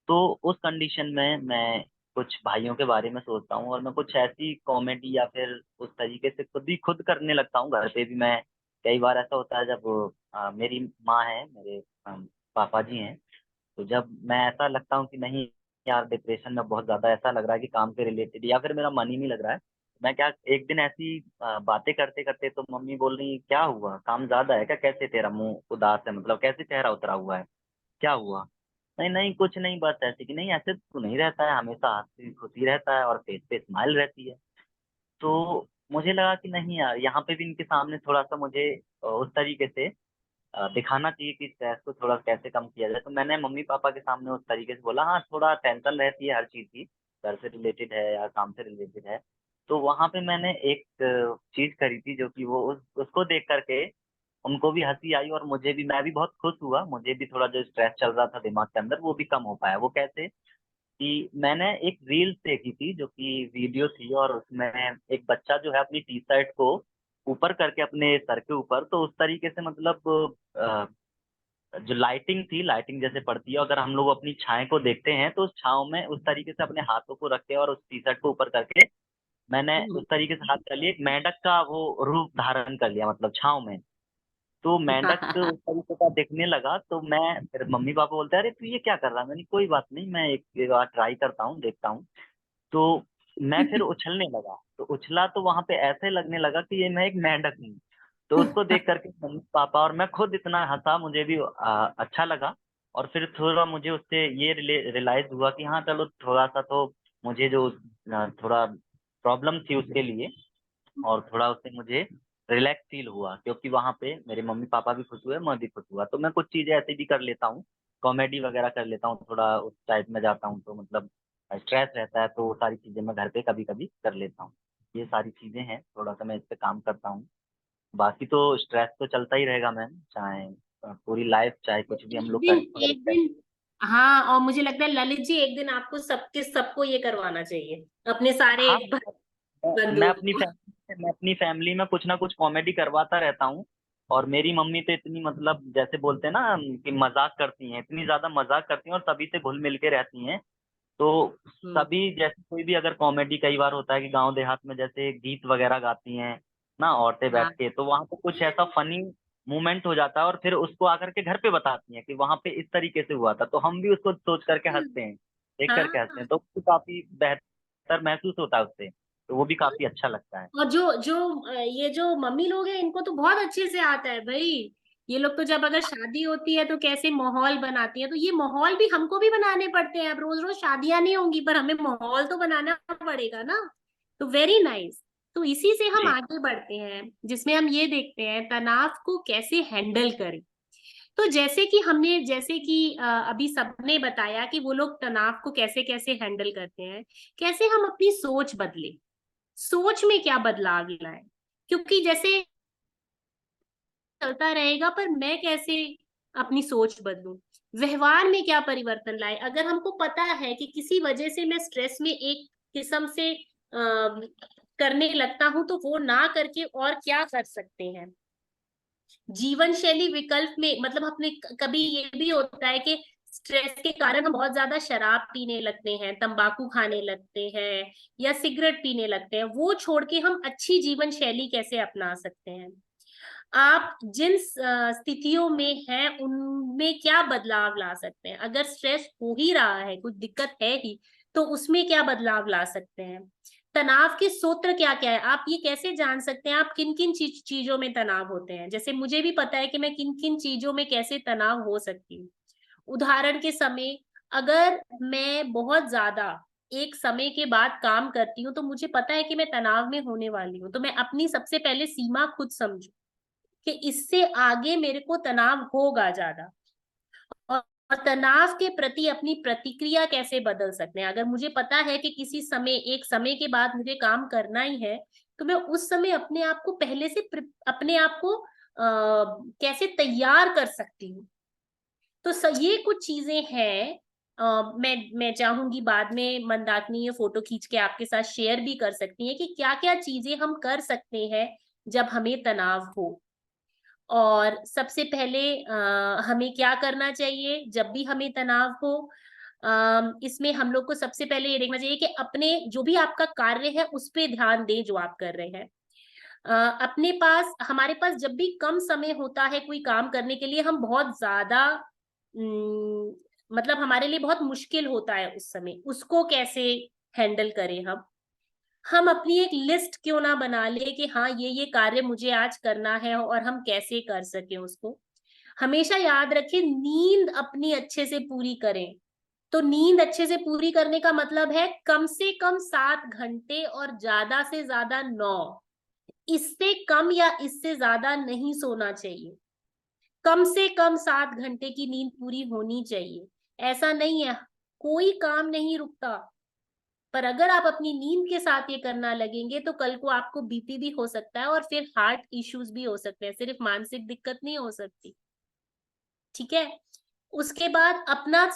तो उस कंडीशन में मैं कुछ भाइयों के बारे में सोचता हूँ, और मैं कुछ ऐसी कॉमेडी या फिर उस तरीके से खुद करने लगता हूँ। घर पे भी मैं कई बार ऐसा होता है जब मेरी माँ है, मेरे पापा जी हैं, तो जब मैं ऐसा लगता हूँ कि नहीं यार डिप्रेशन में बहुत ज़्यादा ऐसा लग रहा है कि काम से रिलेटेड या फिर मेरा मन ही नहीं लग रहा है, मैं क्या एक दिन ऐसी बातें करते-करते तो मम्मी बोल रही क्या हुआ? काम ज़्यादा है क्या? कैसे तेरा मुँह उदास है, मतलब कैसे चेहरा उतरा हुआ है? क्या हुआ? नहीं, नहीं कुछ नहीं, बस ऐसे कि नहीं ऐसे तो नहीं रहता है, हमेशा हँसी-खुशी रहता है और फेस पे स्माइल रहती है। तो मुझे लगा कि नहीं यार, यहाँ पे भी इनके सामने थोड़ा-सा मुझे उस तरीके से दिखाना चाहिए कि स्ट्रेस को थोड़ा कैसे कम किया जाए। तो मैंने मम्मी-पापा के सामने उस तरीके से बोला, हाँ, थोड़ा टेंशन रहती है हर चीज़ की, घर से रिलेटेड है या काम से रिलेटेड है। तो वहाँ पे मैंने एक चीज़ करी थी जो कि वो उसको देख कर के उनको भी हँसी आई, और मुझे भी, मैं भी बहुत खुश हुआ। मुझे भी थोड़ा जो स्ट्रेस चल रहा था दिमाग के अंदर वो भी कम हो पाया। वो कैसे? कि मैंने एक रील्स देखी थी जो कि वीडियो थी, और उसमें एक बच्चा जो है अपनी टी-शर्ट को ऊपर करके अपने सर के ऊपर, तो उस तरीके से मतलब अ, जो लाइटिंग थी, लाइटिंग जैसे पड़ती है, अगर हम लोग अपनी छाया को देखते हैं तो उस छाँव में उस तरीके से अपने हाथों को रख के और उस टी-शर्ट को ऊपर करके मैंने उस तरीके से हाथ कर लिए, एक मेंढक का वो रूप धारण कर लिया, मतलब छाँव में। तो मेंढक उस तरीके का दिखने लगा, तो मैं फिर मम्मी-पापा बोलते हैं, "अरे! तू ये क्या कर रहा है?" मैंने कोई बात नहीं, मैं एक बार ट्राई करता हूँ, देखता हूँ। तो मैं फिर उछलने लगा, तो उछला तो वहाँ पे ऐसे लगने लगा कि ये मैं एक मेंढक हूँ। तो उसको देख कर के मम्मी-पापा और मैं खुद इतना हँसा, मुझे भी अच्छा लगा, और फिर थोड़ा मुझे उससे ये रियलाइज़ हुआ कि हाँ, चलो थोड़ा-सा तो मुझे जो थोड़ा प्रॉब्लम थी उसके लिए, और थोड़ा उससे मुझे रिलैक्स फ़ील हुआ, क्योंकि वहाँ पे मेरे मम्मी-पापा भी खुश हुए, मैं भी खुश हुआ। तो मैं कुछ चीज़ें ऐसी भी कर लेता हूँ, कॉमेडी वगैरह कर लेता हूँ, थोड़ा उस टाइप में जाता हूँ, तो मतलब स्ट्रेस रहता है तो वो सारी चीज़ें मैं घर पे कभी-कभी कर लेता हूँ। ये सारी चीज़ें हैं, थोड़ा-सा मैं इस पे काम करता हूँ। बाकी तो स्ट्रेस तो चलता ही रहेगा मैम, चाहे पूरी लाइफ़ चाहे तो कुछ भी हम लोग करें, मगर एक स्ट्रेस। दिन, हाँ, और मुझे लगता है ललित जी एक दिन आपको सबको ये करवाना चाहिए, अपने सारे हाँ, मैं बंधुओं अपनी को। फैमिली में कुछ ना कुछ कॉमेडी करवाता रहता हूँ, और मेरी मम्मी तो इतनी मतलब जैसे बोलते हैं ना कि मजाक करती हैं, इतनी ज्यादा मजाक करती हैं और सभी से घुल मिल के रहती हैं। तो सभी जैसे कोई भी अगर कॉमेडी, कई बार होता है कि गांव देहात में जैसे गीत वगैरह गाती हैं ना औरतें बैठ हाँ के, तो वहां पे कुछ ऐसा फनी मोमेंट हो जाता है और फिर उसको आकर के घर पे बताती हैं कि वहां पे इस तरीके से हुआ था, तो हम भी उसको सोच करके हंसते हैं, देख करके हंसते हाँ हैं, तो उसको काफी बेहतर महसूस होता है उससे, तो वो भी काफी अच्छा लगता है। और जो जो ये जो मम्मी लोग हैं इनको तो बहुत अच्छे से आता है भाई। ये लोग तो जब अगर शादी होती है तो कैसे माहौल बनाती है, तो ये माहौल भी हमको भी बनाने पड़ते हैं। अब रोज रोज शादियां नहीं होंगी पर हमें माहौल तो बनाना पड़ेगा ना। तो वेरी नाइस। तो इसी से हम जी आगे बढ़ते हैं जिसमें हम ये देखते हैं तनाव को कैसे हैंडल करें। तो जैसे कि अभी सबने बताया कि वो लोग तनाव को कैसे कैसे हैंडल करते हैं, कैसे हम अपनी सोच बदले, सोच में क्या बदलाव लाए। क्योंकि जैसे चलता रहेगा पर मैं कैसे अपनी सोच बदलूं, व्यवहार में क्या परिवर्तन लाए। अगर हमको पता है कि किसी वजह से मैं स्ट्रेस में एक किस्म से करने लगता हूं, तो वो ना करके और क्या कर सकते हैं। जीवन शैली विकल्प में मतलब अपने कभी ये भी होता है कि स्ट्रेस के कारण हम बहुत ज्यादा शराब पीने लगते हैं, तंबाकू खाने लगते हैं या सिगरेट पीने लगते हैं। वो छोड़ के हम अच्छी जीवन शैली कैसे अपना सकते हैं। आप जिन स्थितियों में हैं उनमें क्या बदलाव ला सकते हैं। अगर स्ट्रेस हो ही रहा है, कुछ दिक्कत है ही, तो उसमें क्या बदलाव ला सकते हैं। तनाव के सूत्र क्या क्या है, आप ये कैसे जान सकते हैं आप किन किन चीजों में तनाव होते हैं। जैसे मुझे भी पता है कि मैं किन किन चीजों में कैसे तनाव हो सकती हूँ। उदाहरण के समय, अगर मैं बहुत ज्यादा एक समय के बाद काम करती हूँ तो मुझे पता है कि मैं तनाव में होने वाली हूँ, तो मैं अपनी सबसे पहले सीमा खुद समझू कि इससे आगे मेरे को तनाव होगा ज्यादा। और तनाव के प्रति अपनी प्रतिक्रिया कैसे बदल सकते हैं। अगर मुझे पता है कि किसी समय एक समय के बाद मुझे काम करना ही है, तो मैं उस समय अपने आप को पहले से अपने आप को कैसे तैयार कर सकती हूँ। तो ये कुछ चीजें हैं। मैं चाहूंगी बाद में मंदाकिनी ये फोटो खींच के आपके साथ शेयर भी कर सकती है कि क्या क्या चीजें हम कर सकते हैं जब हमें तनाव हो। और सबसे पहले हमें क्या करना चाहिए जब भी हमें तनाव हो। इसमें हम लोग को सबसे पहले ये देखना चाहिए कि अपने जो भी आपका कार्य है उस पे ध्यान दें जो आप कर रहे हैं। अपने पास हमारे पास जब भी कम समय होता है कोई काम करने के लिए, हम बहुत ज्यादा मतलब हमारे लिए बहुत मुश्किल होता है उस समय, उसको कैसे हैंडल करें। हम अपनी एक लिस्ट क्यों ना बना ले कि हाँ ये कार्य मुझे आज करना है और हम कैसे कर सके उसको। हमेशा याद रखें नींद अपनी अच्छे से पूरी करें। तो नींद अच्छे से पूरी करने का मतलब है कम से कम 7 घंटे और ज्यादा से ज्यादा 9। इससे कम या इससे ज्यादा नहीं सोना चाहिए। कम से कम 7 घंटे की नींद पूरी होनी चाहिए। ऐसा नहीं है, कोई काम नहीं रुकता, पर अगर आप अपनी नींद के साथ ये करना लगेंगे तो कल को आपको बीपी भी हो सकता है और फिर हार्ट इश्यूज भी हो सकते हैं, सिर्फ मानसिक दिक्कत नहीं हो सकती। ठीक है। उसके बाद अपना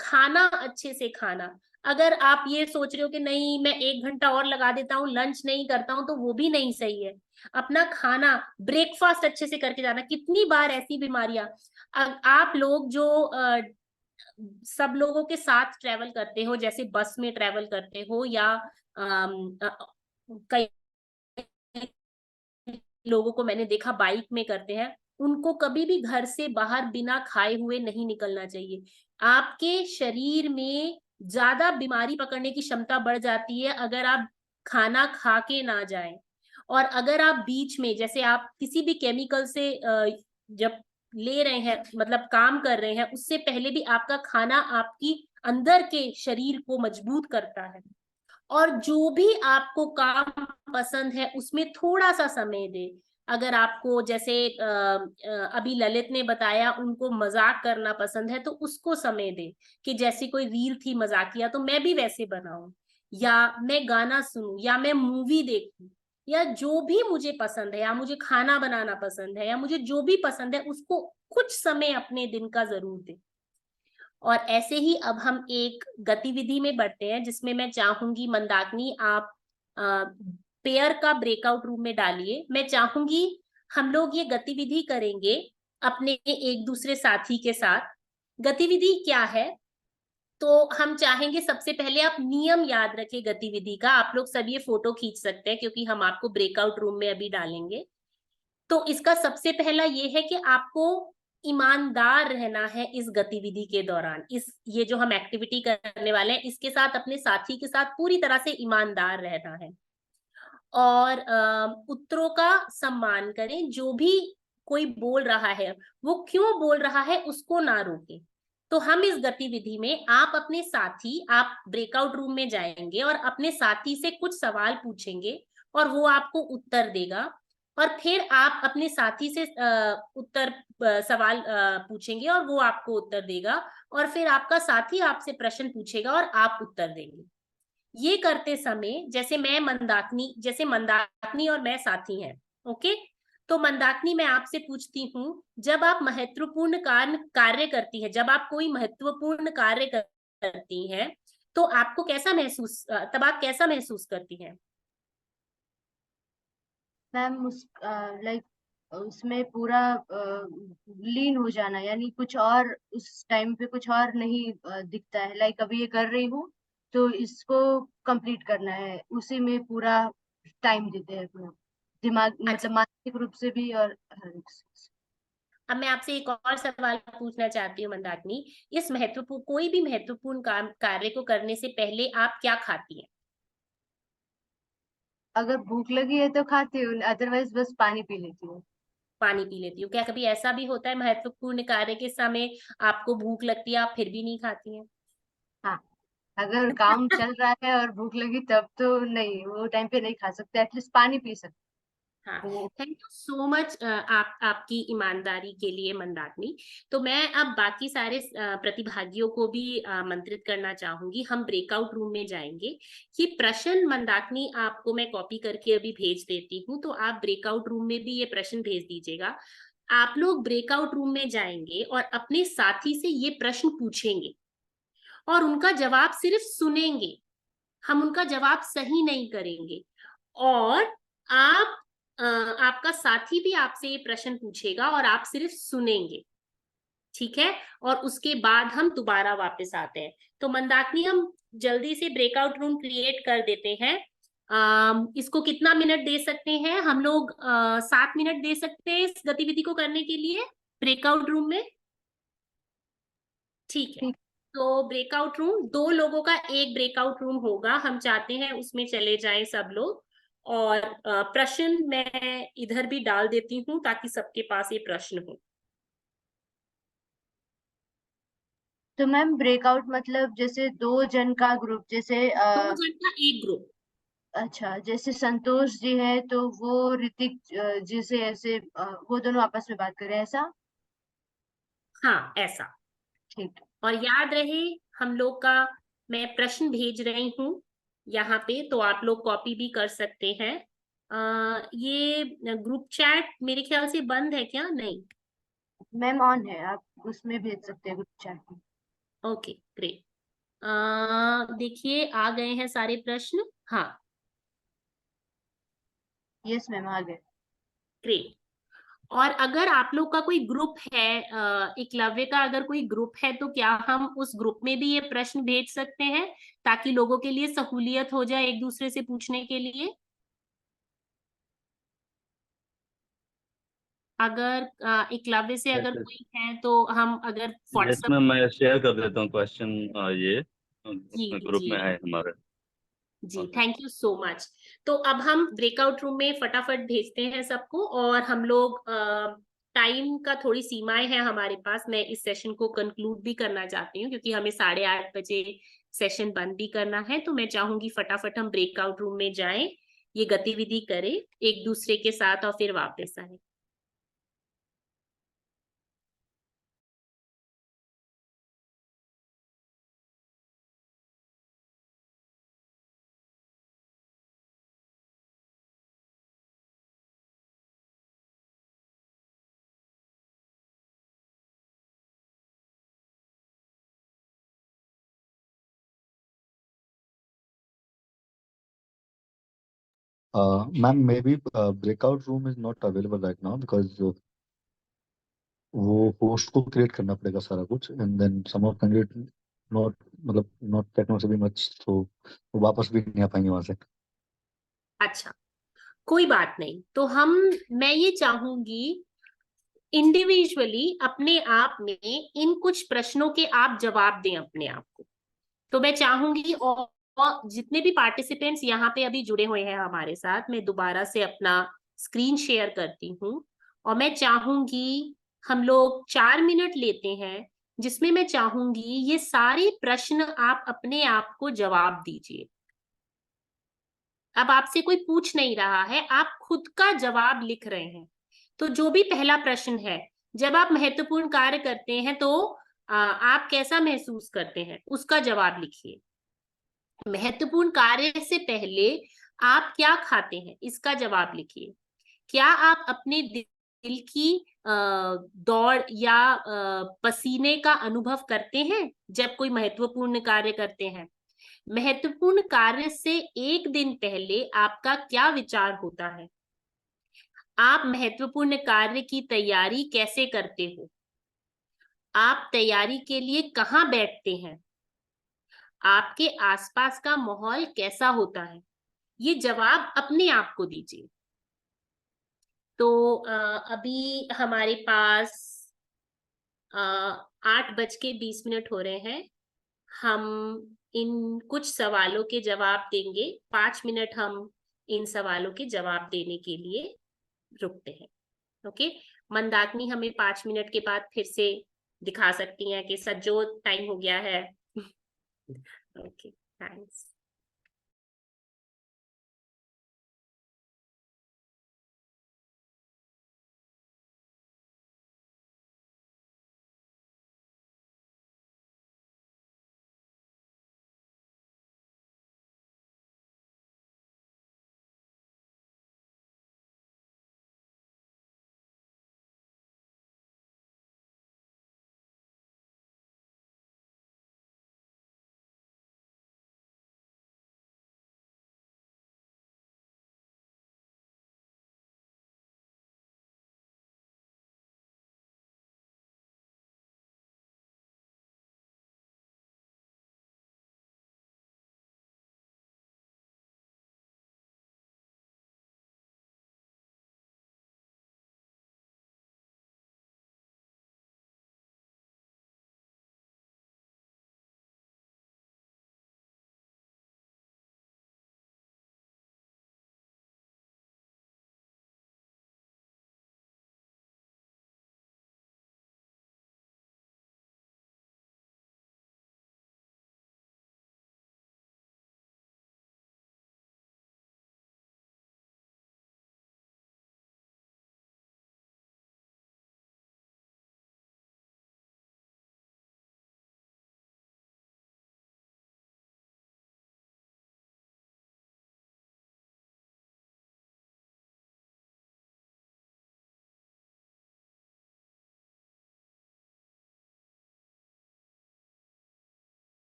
खाना अच्छे से खाना। अगर आप ये सोच रहे हो कि नहीं मैं 1 घंटा और लगा देता हूँ, लंच नहीं करता हूँ, तो वो भी नहीं सही है। अपना खाना ब्रेकफास्ट अच्छे से करके जाना। कितनी बार ऐसी बीमारियां, आप लोग जो सब लोगों के साथ ट्रेवल करते हो, जैसे बस में ट्रेवल करते हो या कई लोगों को मैंने देखा बाइक में करते हैं, उनको कभी भी घर से बाहर बिना खाए हुए नहीं निकलना चाहिए। आपके शरीर में ज्यादा बीमारी पकड़ने की क्षमता बढ़ जाती है अगर आप खाना खा के ना जाएं। और अगर आप बीच में जैसे आप किसी भी केमिकल से जब ले रहे हैं मतलब काम कर रहे हैं, उससे पहले भी आपका खाना आपकी अंदर के शरीर को मजबूत करता है। और जो भी आपको काम पसंद है उसमें थोड़ा सा समय दे। अगर आपको जैसे अभी ललित ने बताया उनको मजाक करना पसंद है, तो उसको समय दे कि जैसी कोई रील थी मजाकिया तो मैं भी वैसे बनाऊं, या मैं गाना सुनूं, या मैं मूवी देखूं, या जो भी मुझे पसंद है, या मुझे खाना बनाना पसंद है, या मुझे जो भी पसंद है उसको कुछ समय अपने दिन का जरूर दे। और ऐसे ही अब हम एक गतिविधि में बढ़ते हैं जिसमें मैं चाहूंगी मंदाकिनी आप पेयर का ब्रेकआउट रूम में डालिए। मैं चाहूंगी हम लोग ये गतिविधि करेंगे अपने एक दूसरे साथी के साथ। गतिविधि क्या है? तो हम चाहेंगे सबसे पहले आप नियम याद रखें गतिविधि का। आप लोग सब ये फोटो खींच सकते हैं क्योंकि हम आपको ब्रेकआउट रूम में अभी डालेंगे। तो इसका सबसे पहला ये है कि आपको ईमानदार रहना है इस गतिविधि के दौरान। ये जो हम एक्टिविटी करने वाले हैं इसके साथ अपने साथी के साथ पूरी तरह से ईमानदार रहना है। और उत्तरों का सम्मान करें। जो भी कोई बोल रहा है वो क्यों बोल रहा है उसको ना रोके। तो हम इस गतिविधि में आप ब्रेकआउट रूम में जाएंगे और अपने साथी से कुछ सवाल पूछेंगे और वो आपको उत्तर देगा। और फिर आप अपने साथी से सवाल पूछेंगे और वो आपको उत्तर देगा। और फिर आपका साथी आपसे प्रश्न पूछेगा और आप उत्तर देंगे। ये करते समय जैसे मंदाकिनी और मैं साथी हैं। ओके, तो मंदाकिनी मैं आपसे पूछती हूँ, जब आप कार्य करती हैं, जब आप कोई महत्वपूर्ण कार्य करती हैं तो आपको तब आप कैसा महसूस करती हैं? मैम लाइक उसमें पूरा लीन हो जाना, यानी कुछ और उस टाइम पे कुछ और नहीं दिखता है। लाइक अभी ये कर रही हूँ तो इसको कंप्लीट करना है, उसी में पूरा टाइम देते हैं अपना दिमाग, मतलब मानसिक रूप से भी और हर एक से। अब मैं आपसे एक और सवाल पूछना चाहती हूँ मंदाकिनी, कोई भी महत्वपूर्ण कार्य को करने से पहले आप क्या खाती हैं? अगर भूख लगी है तो खाती हूँ, अदरवाइज बस पानी पी लेती हूँ। पानी पी लेती हूँ। क्या कभी ऐसा भी होता है महत्वपूर्ण कार्य के समय आपको भूख लगती है, आप फिर भी नहीं खाती हैं? हाँ, अगर काम चल रहा है और भूख लगी तब तो नहीं, वो टाइम पे नहीं खा सकते, एटलीस्ट पानी पी सकते। हाँ, थैंक यू सो मच आपकी ईमानदारी के लिए मंदाकिनी। तो मैं अब बाकी सारे प्रतिभागियों को भी आमंत्रित करना चाहूंगी। हम ब्रेकआउट रूम में जाएंगे। ये प्रश्न मंदाकिनी आपको मैं कॉपी करके अभी भेज देती हूँ, तो आप ब्रेकआउट रूम में भी ये प्रश्न भेज दीजिएगा। आप लोग ब्रेकआउट रूम में जाएंगे और अपने साथी से ये प्रश्न पूछेंगे और उनका जवाब सिर्फ सुनेंगे। हम उनका जवाब सही नहीं करेंगे। और आप आपका साथी भी आपसे ये प्रश्न पूछेगा और आप सिर्फ सुनेंगे। ठीक है? और उसके बाद हम दोबारा वापस आते हैं। तो मंदाकिनी, हम जल्दी से ब्रेकआउट रूम क्रिएट कर देते हैं। इसको कितना मिनट दे सकते हैं हम लोग? 7 मिनट दे सकते हैं इस गतिविधि को करने के लिए ब्रेकआउट रूम में। ठीक है, तो ब्रेकआउट रूम 2 लोगों का एक ब्रेकआउट रूम होगा। हम चाहते हैं उसमें चले जाएं सब लोग। और प्रश्न मैं इधर भी डाल देती हूँ ताकि सबके पास ये प्रश्न हो। तो मैम ब्रेकआउट मतलब जैसे 2 जन का ग्रुप, जैसे 2 जन का एक ग्रुप। अच्छा, जैसे संतोष जी है तो वो ऋतिक जी से ऐसे वो दोनों आपस में बात करें, ऐसा? हाँ, ऐसा। ठीक। और याद रहे हम लोग का, मैं प्रश्न भेज रही हूँ यहाँ पे, तो आप लोग कॉपी भी कर सकते हैं। ये ग्रुप चैट मेरे ख्याल से बंद है क्या? नहीं, मैम ऑन है, आप उसमें भेज सकते हैं ग्रुप चैट में। Okay great. देखिए आ गए हैं सारे प्रश्न। हाँ, यस मैम, आ गए। ग्रेट। और अगर आप लोग का कोई ग्रुप है, एकलव्य का अगर कोई ग्रुप है, तो क्या हम उस ग्रुप में भी ये प्रश्न भेज सकते हैं ताकि लोगों के लिए सहूलियत हो जाए एक दूसरे से पूछने के लिए? अगर एकलव्य से अगर कोई है तो हम अगर व्हाट्सएप। जिसमें मैं शेयर कर देता हूँ क्वेश्चन, ये जी ग्रुप जी में है हमारे। जी, थैंक यू सो मच। तो अब हम ब्रेकआउट रूम में फटाफट भेजते हैं सबको। और हम लोग टाइम का थोड़ी सीमाएं हैं हमारे पास। मैं इस सेशन को कंक्लूड भी करना चाहती हूँ क्योंकि हमें 8:30 बजे सेशन बंद भी करना है। तो मैं चाहूंगी फटाफट हम ब्रेकआउट रूम में जाएं, ये गतिविधि करें एक दूसरे के साथ और फिर वापस आए। Ma'am may be breakout room is not available right now because वो होस्ट को क्रिएट करना पड़ेगा सारा कुछ, and then some of candidate not मतलब नॉट टेक्नोलॉजी मच, तो वो वापस भी नहीं आ पाएंगे वहां से। अच्छा, कोई बात नहीं। तो मैं ये चाहूंगी इंडिविजुअली अपने आप में इन कुछ प्रश्नों के आप जवाब दें अपने आप को। तो मैं चाहूंगी, और जितने भी पार्टिसिपेंट्स यहाँ पे अभी जुड़े हुए हैं हमारे साथ, मैं दोबारा से अपना स्क्रीन शेयर करती हूँ। और मैं चाहूंगी हम लोग 4 मिनट लेते हैं, जिसमें मैं चाहूंगी ये सारे प्रश्न आप अपने आप को जवाब दीजिए। अब आपसे कोई पूछ नहीं रहा है, आप खुद का जवाब लिख रहे हैं। तो जो भी पहला प्रश्न है, जब आप महत्वपूर्ण कार्य करते हैं तो आप कैसा महसूस करते हैं, उसका जवाब लिखिए। महत्वपूर्ण कार्य से पहले आप क्या खाते हैं, इसका जवाब लिखिए। क्या आप अपने दिल की दौड़ या पसीने का अनुभव करते हैं जब कोई महत्वपूर्ण कार्य करते हैं? महत्वपूर्ण कार्य से एक दिन पहले आपका क्या विचार होता है? आप महत्वपूर्ण कार्य की तैयारी कैसे करते हो? आप तैयारी के लिए कहाँ बैठते हैं? आपके आसपास का माहौल कैसा होता है? ये जवाब अपने आप को दीजिए। तो अभी हमारे पास 8:20 हो रहे हैं। हम इन कुछ सवालों के जवाब देंगे। 5 मिनट हम इन सवालों के जवाब देने के लिए रुकते हैं। ओके, मंदाकिनी हमें 5 मिनट के बाद फिर से दिखा सकती हैं कि सज्जो टाइम हो गया है। Okay, thanks.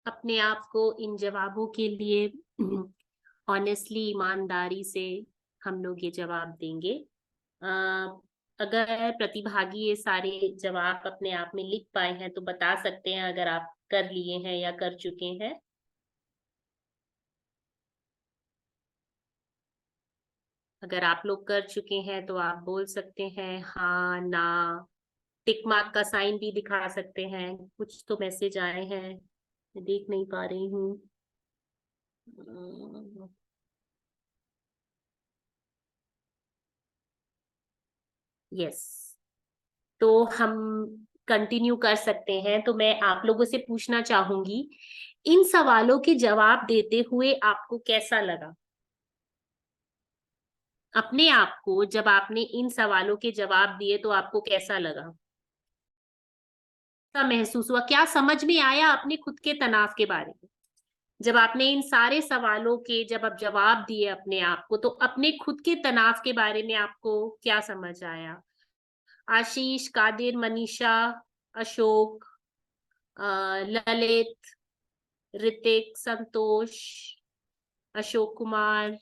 अपने आप को इन जवाबों के लिए ऑनेस्टली, ईमानदारी से हम लोग ये जवाब देंगे। अगर प्रतिभागी ये सारे जवाब अपने आप में लिख पाए हैं तो बता सकते हैं, अगर आप कर लिए हैं या कर चुके हैं। अगर आप लोग कर चुके हैं तो आप बोल सकते हैं हाँ ना, टिक मार्क का साइन भी दिखा सकते हैं। कुछ तो मैसेज आए हैं, मैं देख नहीं पा रही हूँ। यस, तो हम कंटिन्यू कर सकते हैं। तो मैं आप लोगों से पूछना चाहूंगी, इन सवालों के जवाब देते हुए आपको कैसा लगा? अपने आप को जब आपने इन सवालों के जवाब दिए तो आपको कैसा लगा, क्या महसूस हुआ, क्या समझ में आया अपने खुद के तनाव के बारे में? जब आपने इन सारे सवालों के जब आप जवाब दिए अपने आप को, तो अपने खुद के तनाव के बारे में आपको क्या समझ आया? आशीष, कादिर, मनीषा, अशोक, ललित, ऋतिक, संतोष, अशोक कुमार,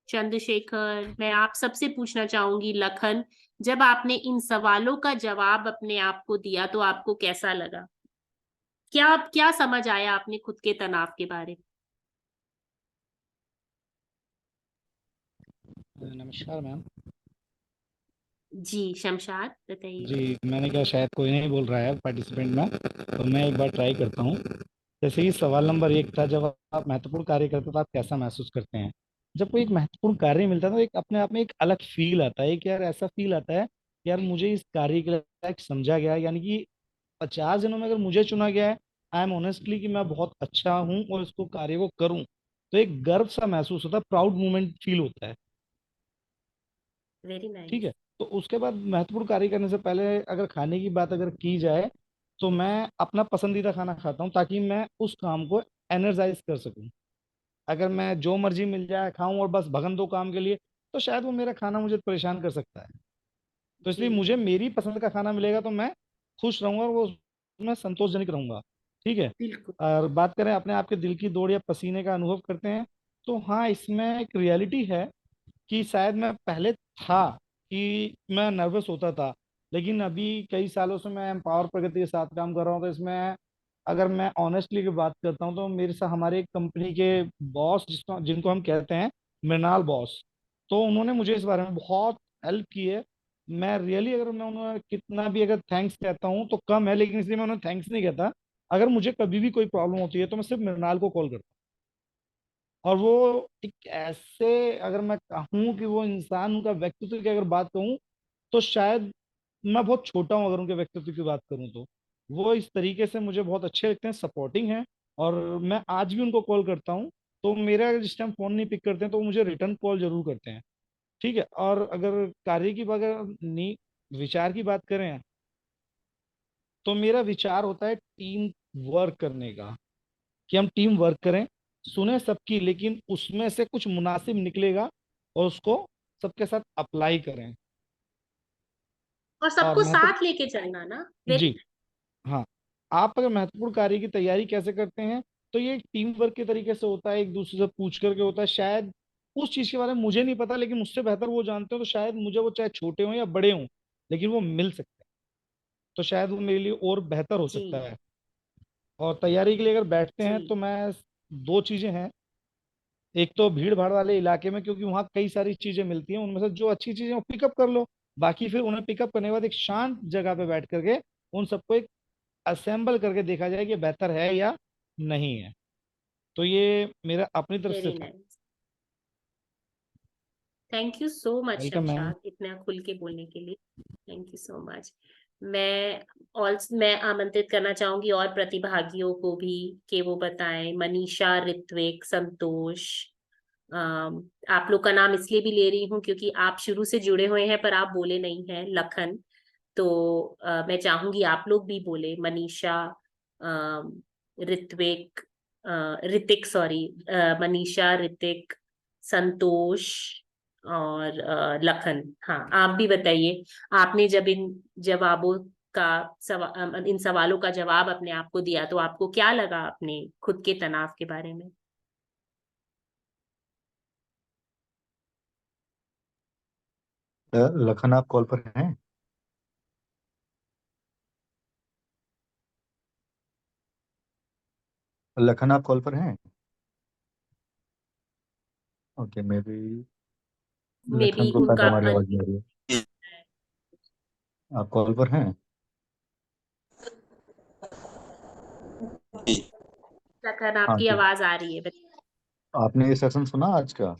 चंद्रशेखर, मैं आप सबसे पूछना चाहूंगी, लखन, जब आपने इन सवालों का जवाब अपने आप को दिया तो आपको कैसा लगा? क्या क्या समझ आया अपने खुद के तनाव के बारे में? नमस्कार मैम। जी शमशाद बताइए। जी, मैंने कहा शायद कोई नहीं बोल रहा है पार्टिसिपेंट में, तो मैं एक बार ट्राई करता हूँ। जैसे कि सवाल नंबर 1 था, जब आप महत्वपूर्ण कार्य करते हो तो आप कैसा महसूस करते हैं? जब कोई एक महत्वपूर्ण कार्य मिलता है तो एक अपने आप में एक अलग फील आता है कि यार, ऐसा फील आता है कि यार मुझे इस कार्य के लायक समझा गया है। यानी कि 50 जनों में अगर मुझे चुना गया है, आई एम ऑनेस्टली कि मैं बहुत अच्छा हूँ और इसको कार्य को करूँ, तो एक गर्व सा महसूस होता है, प्राउड मोमेंट फील होता है। वेरी ठीक नाइस। है, तो उसके बाद महत्वपूर्ण कार्य करने से पहले अगर खाने की बात अगर की जाए, तो मैं अपना पसंदीदा खाना खाता हूँ ताकि मैं उस काम को एनर्जाइज कर सकूं। अगर मैं जो मर्जी मिल जाए खाऊं और बस भगन दो काम के लिए, तो शायद वो मेरा खाना मुझे परेशान कर सकता है। तो इसलिए जी मुझे मेरी पसंद का खाना मिलेगा तो मैं खुश रहूंगा और वो मैं संतोषजनक रहूंगा। ठीक है। बिल्कुल। और बात करें अपने आप के दिल की दौड़ या पसीने का अनुभव करते हैं, तो हाँ, इसमें एक रियलिटी है कि शायद मैं पहले था कि मैं नर्वस होता था, लेकिन अभी कई सालों से मैं एम्पावर प्रगति के साथ काम कर रहा हूँ। तो इसमें अगर मैं ऑनेस्टली की बात करता हूँ, तो मेरे साथ हमारे कंपनी के बॉस, जिसको जिनको हम कहते हैं मृणाल बॉस, तो उन्होंने मुझे इस बारे में बहुत हेल्प की है। मैं रियली, अगर मैं उन्हें कितना भी अगर थैंक्स कहता हूँ तो कम है, लेकिन इसलिए मैं उन्हें थैंक्स नहीं कहता। अगर मुझे कभी भी कोई प्रॉब्लम होती है तो मैं सिर्फ मृणाल को कॉल करता हूँ। और वो एक ऐसे, अगर मैं कहूँ कि वो इंसान, उनका व्यक्तित्व की अगर बात कहूँ, तो शायद मैं बहुत छोटा हूँ अगर उनके व्यक्तित्व की बात करूँ तो। वो इस तरीके से मुझे बहुत अच्छे लगते हैं, सपोर्टिंग हैं। और मैं आज भी उनको कॉल करता हूँ, तो मेरा जिस टाइम फोन नहीं पिक करते हैं तो वो मुझे रिटर्न कॉल जरूर करते हैं। ठीक है। और अगर कार्य की अगर नी विचार की बात करें, तो मेरा विचार होता है टीम वर्क करने का, कि हम टीम वर्क करें, सुने सबकी, लेकिन उसमें से कुछ मुनासिब निकलेगा और उसको सबके साथ अप्लाई करें। और और सबको महत्व साथ लेके चलना ना। जी हाँ, आप अगर महत्वपूर्ण कार्य की तैयारी कैसे करते हैं, तो ये टीम वर्क के तरीके से होता है, एक दूसरे से पूछ करके होता है। शायद उस चीज के बारे में मुझे नहीं पता, लेकिन मुझसे बेहतर वो जानते हो, तो शायद मुझे वो चाहे छोटे हों या बड़े हों, लेकिन वो मिल सकते हैं। तो शायद वो मेरे लिए और बेहतर हो सकता जी है। और तैयारी के लिए अगर बैठते हैं जी। तो मैं, दो चीजें हैं। एक तो भीड़ भाड़ वाले इलाके में, क्योंकि वहाँ कई सारी चीजें मिलती हैं, उनमें से जो अच्छी चीजें वो पिकअप कर लो। बाकी फिर उन्हें पिकअप करने के बाद एक शांत जगह पे बैठ करके उन सबको एक असेंबल करके देखा जाए कि बेहतर है या नहीं है। तो ये मेरा अपनी तरफ से वेरी था। Nice. Thank you so much welcome ma'am. Shamshad, इतना खुल के बोलने के लिए। Thank you so much. मैं आमंत्रित करना चाहूंगी और प्रतिभागियों को भी कि वो बताएं। मनीषा, ऋत्विक, संतोष, आप लोग का नाम इसलिए भी ले रही हूँ क्योंकि आप शुरू से जुड़े हुए हैं पर आप बोले नहीं हैं। लखन, तो मैं चाहूंगी आप लोग भी बोले। मनीषा, ऋत्विक, ऋतिक, सॉरी, मनीषा, ऋतिक, संतोष और लखन। हाँ, आप भी बताइए, आपने जब इन जवाबों का इन सवालों का जवाब अपने आप को दिया तो आपको क्या लगा अपने खुद के तनाव के बारे में? लखन आप कॉल पर हैं? लखन आप कॉल पर हैं? Okay, may be may be Lakhan को शायद उनका हमारी आवाज नहीं आ रही है। आप कॉल पर हैं? लखन हाँ आपकी जी। आवाज आ रही है। आपने ये सेशन सुना आज का?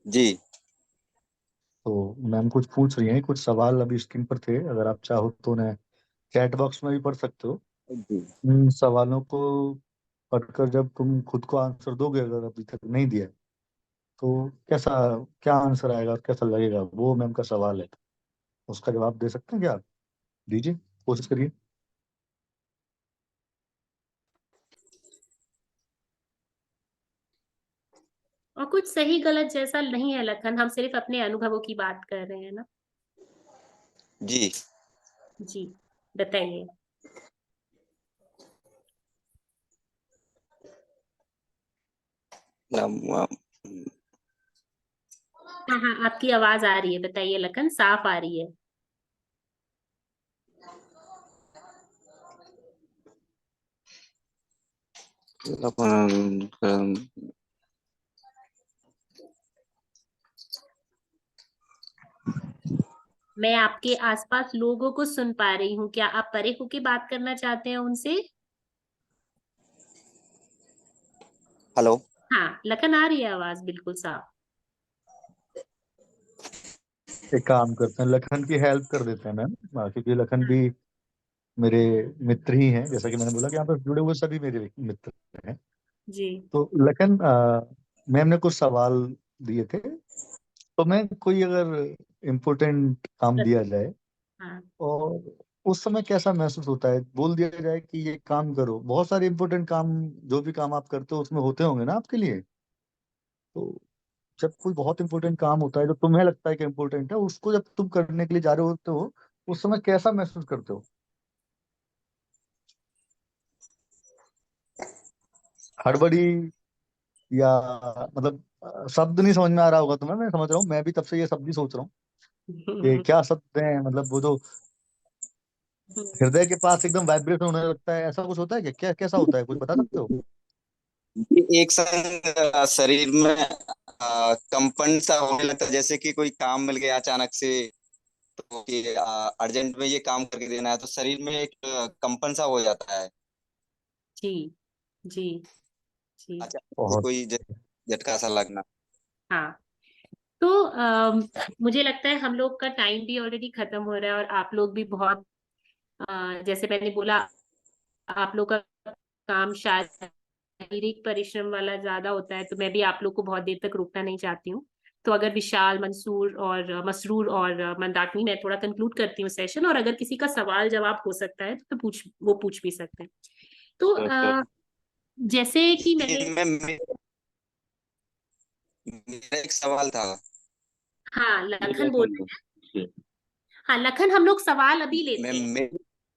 जी। तो मैम कुछ पूछ रही हैं, कुछ सवाल अभी स्क्रीन पर थे, अगर आप चाहो तो उन्हें चैट बॉक्स में भी पढ़ सकते हो। जी। इन सवालों को पढ़कर जब तुम खुद को आंसर दोगे, अगर अभी तक नहीं दिया है, तो कैसा, क्या आंसर आएगा और कैसा लगेगा, वो मैम का सवाल है। उसका जवाब दे सकते हैं क्या आप? दीजिए, कोशिश करिए। और कुछ सही गलत जैसा नहीं है लखन, हम सिर्फ अपने अनुभवों की बात कर रहे हैं ना। जी। जी, बताइए। हाँ हाँ, आपकी आवाज आ रही है, बताइए लखन, साफ आ रही है। मैं आपके आसपास लोगों को सुन पा रही हूँ, क्या आप परे होके बात करना चाहते हैं उनसे? हेलो। हाँ लखन, आ रही है आवाज बिल्कुल साफ। एक काम करते हैं, लखन की हेल्प कर देते हैं मैम, क्योंकि लखन भी मेरे मित्र ही हैं, जैसा कि मैंने बोला कि यहाँ पर जुड़े हुए सभी मेरे मित्र हैं। जी। तो लखन, मैम ने कुछ सवाल दिए थे, तो मैं कोई अगर इम्पोर्टेंट काम दिया जाए हाँ। और उस समय कैसा महसूस होता है, बोल दिया जाए कि ये काम करो, बहुत सारे इम्पोर्टेंट काम, जो भी काम आप करते हो उसमें होते होंगे ना आपके लिए। तो जब कोई बहुत इंपॉर्टेंट काम होता है जो तुम्हें लगता है कि इम्पोर्टेंट है, उसको जब तुम करने के लिए जा रहे होते हो, उस समय कैसा महसूस करते हो? हड़बड़ी, या मतलब शब्द नहीं समझ में आ रहा होगा तुम्हें, मैं समझ रहा हूँ, मैं भी तब से ये शब्द ही सोच रहा हूँ कि क्या शब्द है, मतलब वो जो हृदय के पास एकदम वाइब्रेशन होने लगता है, ऐसा कुछ होता है क्या, क्या कैसा होता है, कुछ बता सकते हो? एक संग शरीर में कंपन सा होने लगता है, जैसे कि कोई काम मिल गया अचानक से, तो कि अर्जेंट में ये काम करके देना है, तो शरीर में एक कंपन सा हो जाता है। जी जी जी। अचानक से बहुत कोई झटका सा लगना। हाँ, तो मुझे लगता है हम लोग का टाइम भी ऑलरेडी खत्म हो रहा है, और आप लोग भी बहुत जैसे मैंने बोला, आप लोग का काम शारीरिक परिश्रम वाला ज्यादा होता है, तो मैं भी आप लोग को बहुत देर तक रोकना नहीं चाहती हूँ। तो अगर विशाल, मंसूर और मसरूर और मंदाकिनी, मैं थोड़ा कंक्लूड करती हूँ सेशन, और अगर किसी का सवाल जवाब हो सकता है तो वो पूछ भी सकते हैं। तो जैसे कि मैंने मेरा एक सवाल था। हाँ लखन बोल रहे हैं। हाँ लखन, हम लोग सवाल अभी लेते हैं। मैं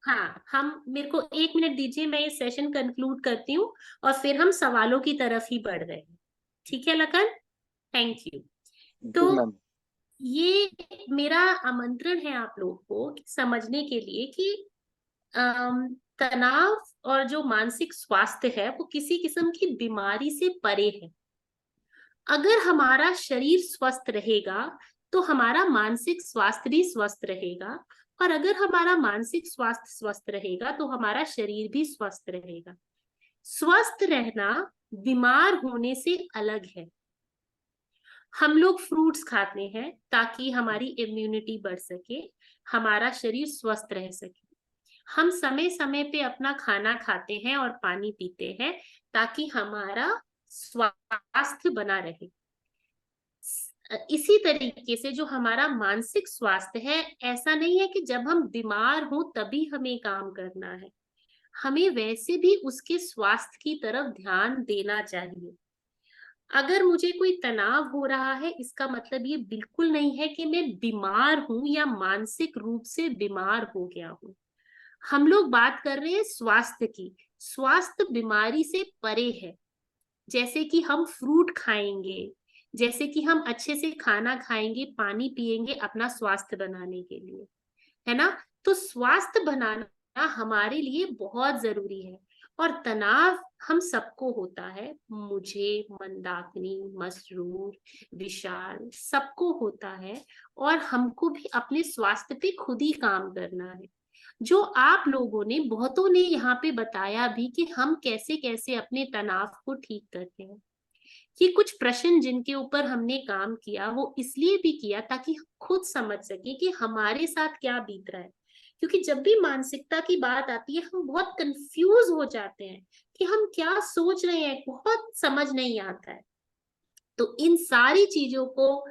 हाँ, हम मेरे को 1 मिनट दीजिए, मैं ये सेशन कंक्लूड करती हूँ, और फिर हम सवालों की तरफ ही बढ़ रहे हैं। ठीक है लखन, थैंक यू। तो मैम। ये मेरा आमंत्रण है आप लोगों को समझने के लिए कि तनाव और जो मानसिक स्वास्थ्य है वो किसी किस्म की बीमारी से परे है। अगर हमारा शरीर स्वस्थ रहेगा तो हमारा मानसिक स्वास्थ्य भी स्वस्थ रहेगा, और अगर हमारा मानसिक स्वास्थ्य स्वस्थ रहेगा तो हमारा शरीर भी स्वस्थ रहेगा। स्वस्थ रहना बीमार होने से अलग है। हम लोग फ्रूट्स खाते हैं ताकि हमारी इम्यूनिटी बढ़ सके, हमारा शरीर स्वस्थ रह सके। हम समय समय पे अपना खाना खाते हैं और पानी पीते हैं ताकि हमारा स्वास्थ्य बना रहे। इसी तरीके से जो हमारा मानसिक स्वास्थ्य है, ऐसा नहीं है कि जब हम बीमार हो तभी हमें काम करना है, हमें वैसे भी उसके स्वास्थ्य की तरफ ध्यान देना चाहिए। अगर मुझे कोई तनाव हो रहा है, इसका मतलब ये बिल्कुल नहीं है कि मैं बीमार हूं या मानसिक रूप से बीमार हो गया हूं। हम लोग बात कर रहे हैं स्वास्थ्य की। स्वास्थ्य बीमारी से परे है। जैसे कि हम फ्रूट खाएंगे जैसे कि हम अच्छे से खाना खाएंगे, पानी पिएंगे अपना स्वास्थ्य बनाने के लिए, है ना। तो स्वास्थ्य बनाना हमारे लिए बहुत जरूरी है। और तनाव हम सबको होता है, मुझे, मंदाकिनी, मसरूर, विशाल, सबको होता है। और हमको भी अपने स्वास्थ्य पे खुद ही काम करना है। जो आप लोगों ने, बहुतों ने यहाँ पे बताया भी कि हम कैसे कैसे अपने तनाव को ठीक करते हैं। ये कुछ प्रश्न जिनके ऊपर हमने काम किया, वो इसलिए भी किया ताकि खुद समझ सके कि हमारे साथ क्या बीत रहा है। क्योंकि जब भी मानसिकता की बात आती है, हम बहुत कंफ्यूज हो जाते हैं कि हम क्या सोच रहे हैं, बहुत समझ नहीं आता है। तो इन सारी चीजों को,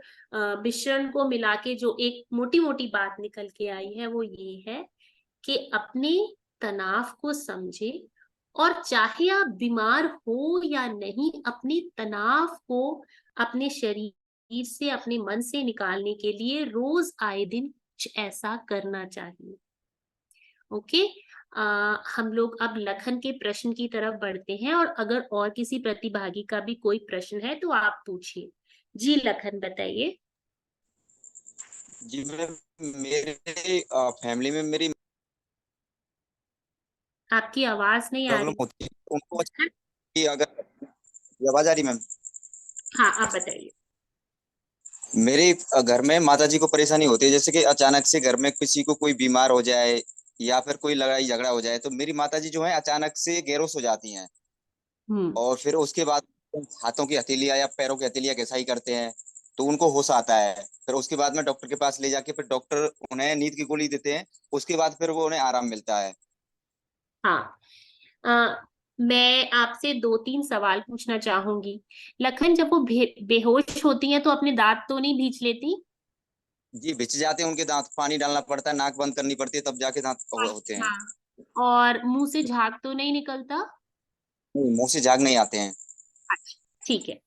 मिश्रण को मिला के जो एक मोटी मोटी बात निकल के आई है, वो ये है कि अपने तनाव को समझे, और चाहे आप बीमार हो या नहीं, अपने तनाव को अपने शरीर से, अपने मन से निकालने के लिए रोज आए दिन कुछ ऐसा करना चाहिए। ओके। हम लोग अब लखन के प्रश्न की तरफ बढ़ते हैं, और अगर और किसी प्रतिभागी का भी कोई प्रश्न है तो आप पूछिए। जी लखन, बताइए। जी मैम, मेरे फैमिली में मेरी आपकी आवाज नहीं आ प्रॉब्लम रही। होती है, उनको कि अगर ये आवाज आ रही मैम? हाँ, आप बताइए। मेरे घर में माताजी को परेशानी होती है, जैसे कि अचानक से घर में किसी को कोई बीमार हो जाए या फिर कोई लड़ाई झगड़ा हो जाए, तो मेरी माताजी जो है अचानक से बेहोश हो जाती हैं। और फिर उसके बाद हाथों की हथेलियां या पैरों की हथेलियां घिसाई करते हैं, तो उनको होश आता है। फिर उसके बाद में डॉक्टर के पास ले जाके फिर डॉक्टर उन्हें नींद की गोली देते हैं, उसके बाद फिर वो उन्हें आराम मिलता है। हाँ, मैं आपसे 2-3 सवाल पूछना चाहूंगी। लखन, जब वो बेहोश होती हैं तो अपने दांत तो नहीं भींच लेती? जी भिच जाते हैं उनके दांत, पानी डालना पड़ता है, नाक बंद करनी पड़ती है, तब जाके दांत होते हैं। अच्छा। और मुंह से झाग तो नहीं निकलता? नहीं, मुंह से झाग नहीं आते हैं। अच्छा, ठीक है।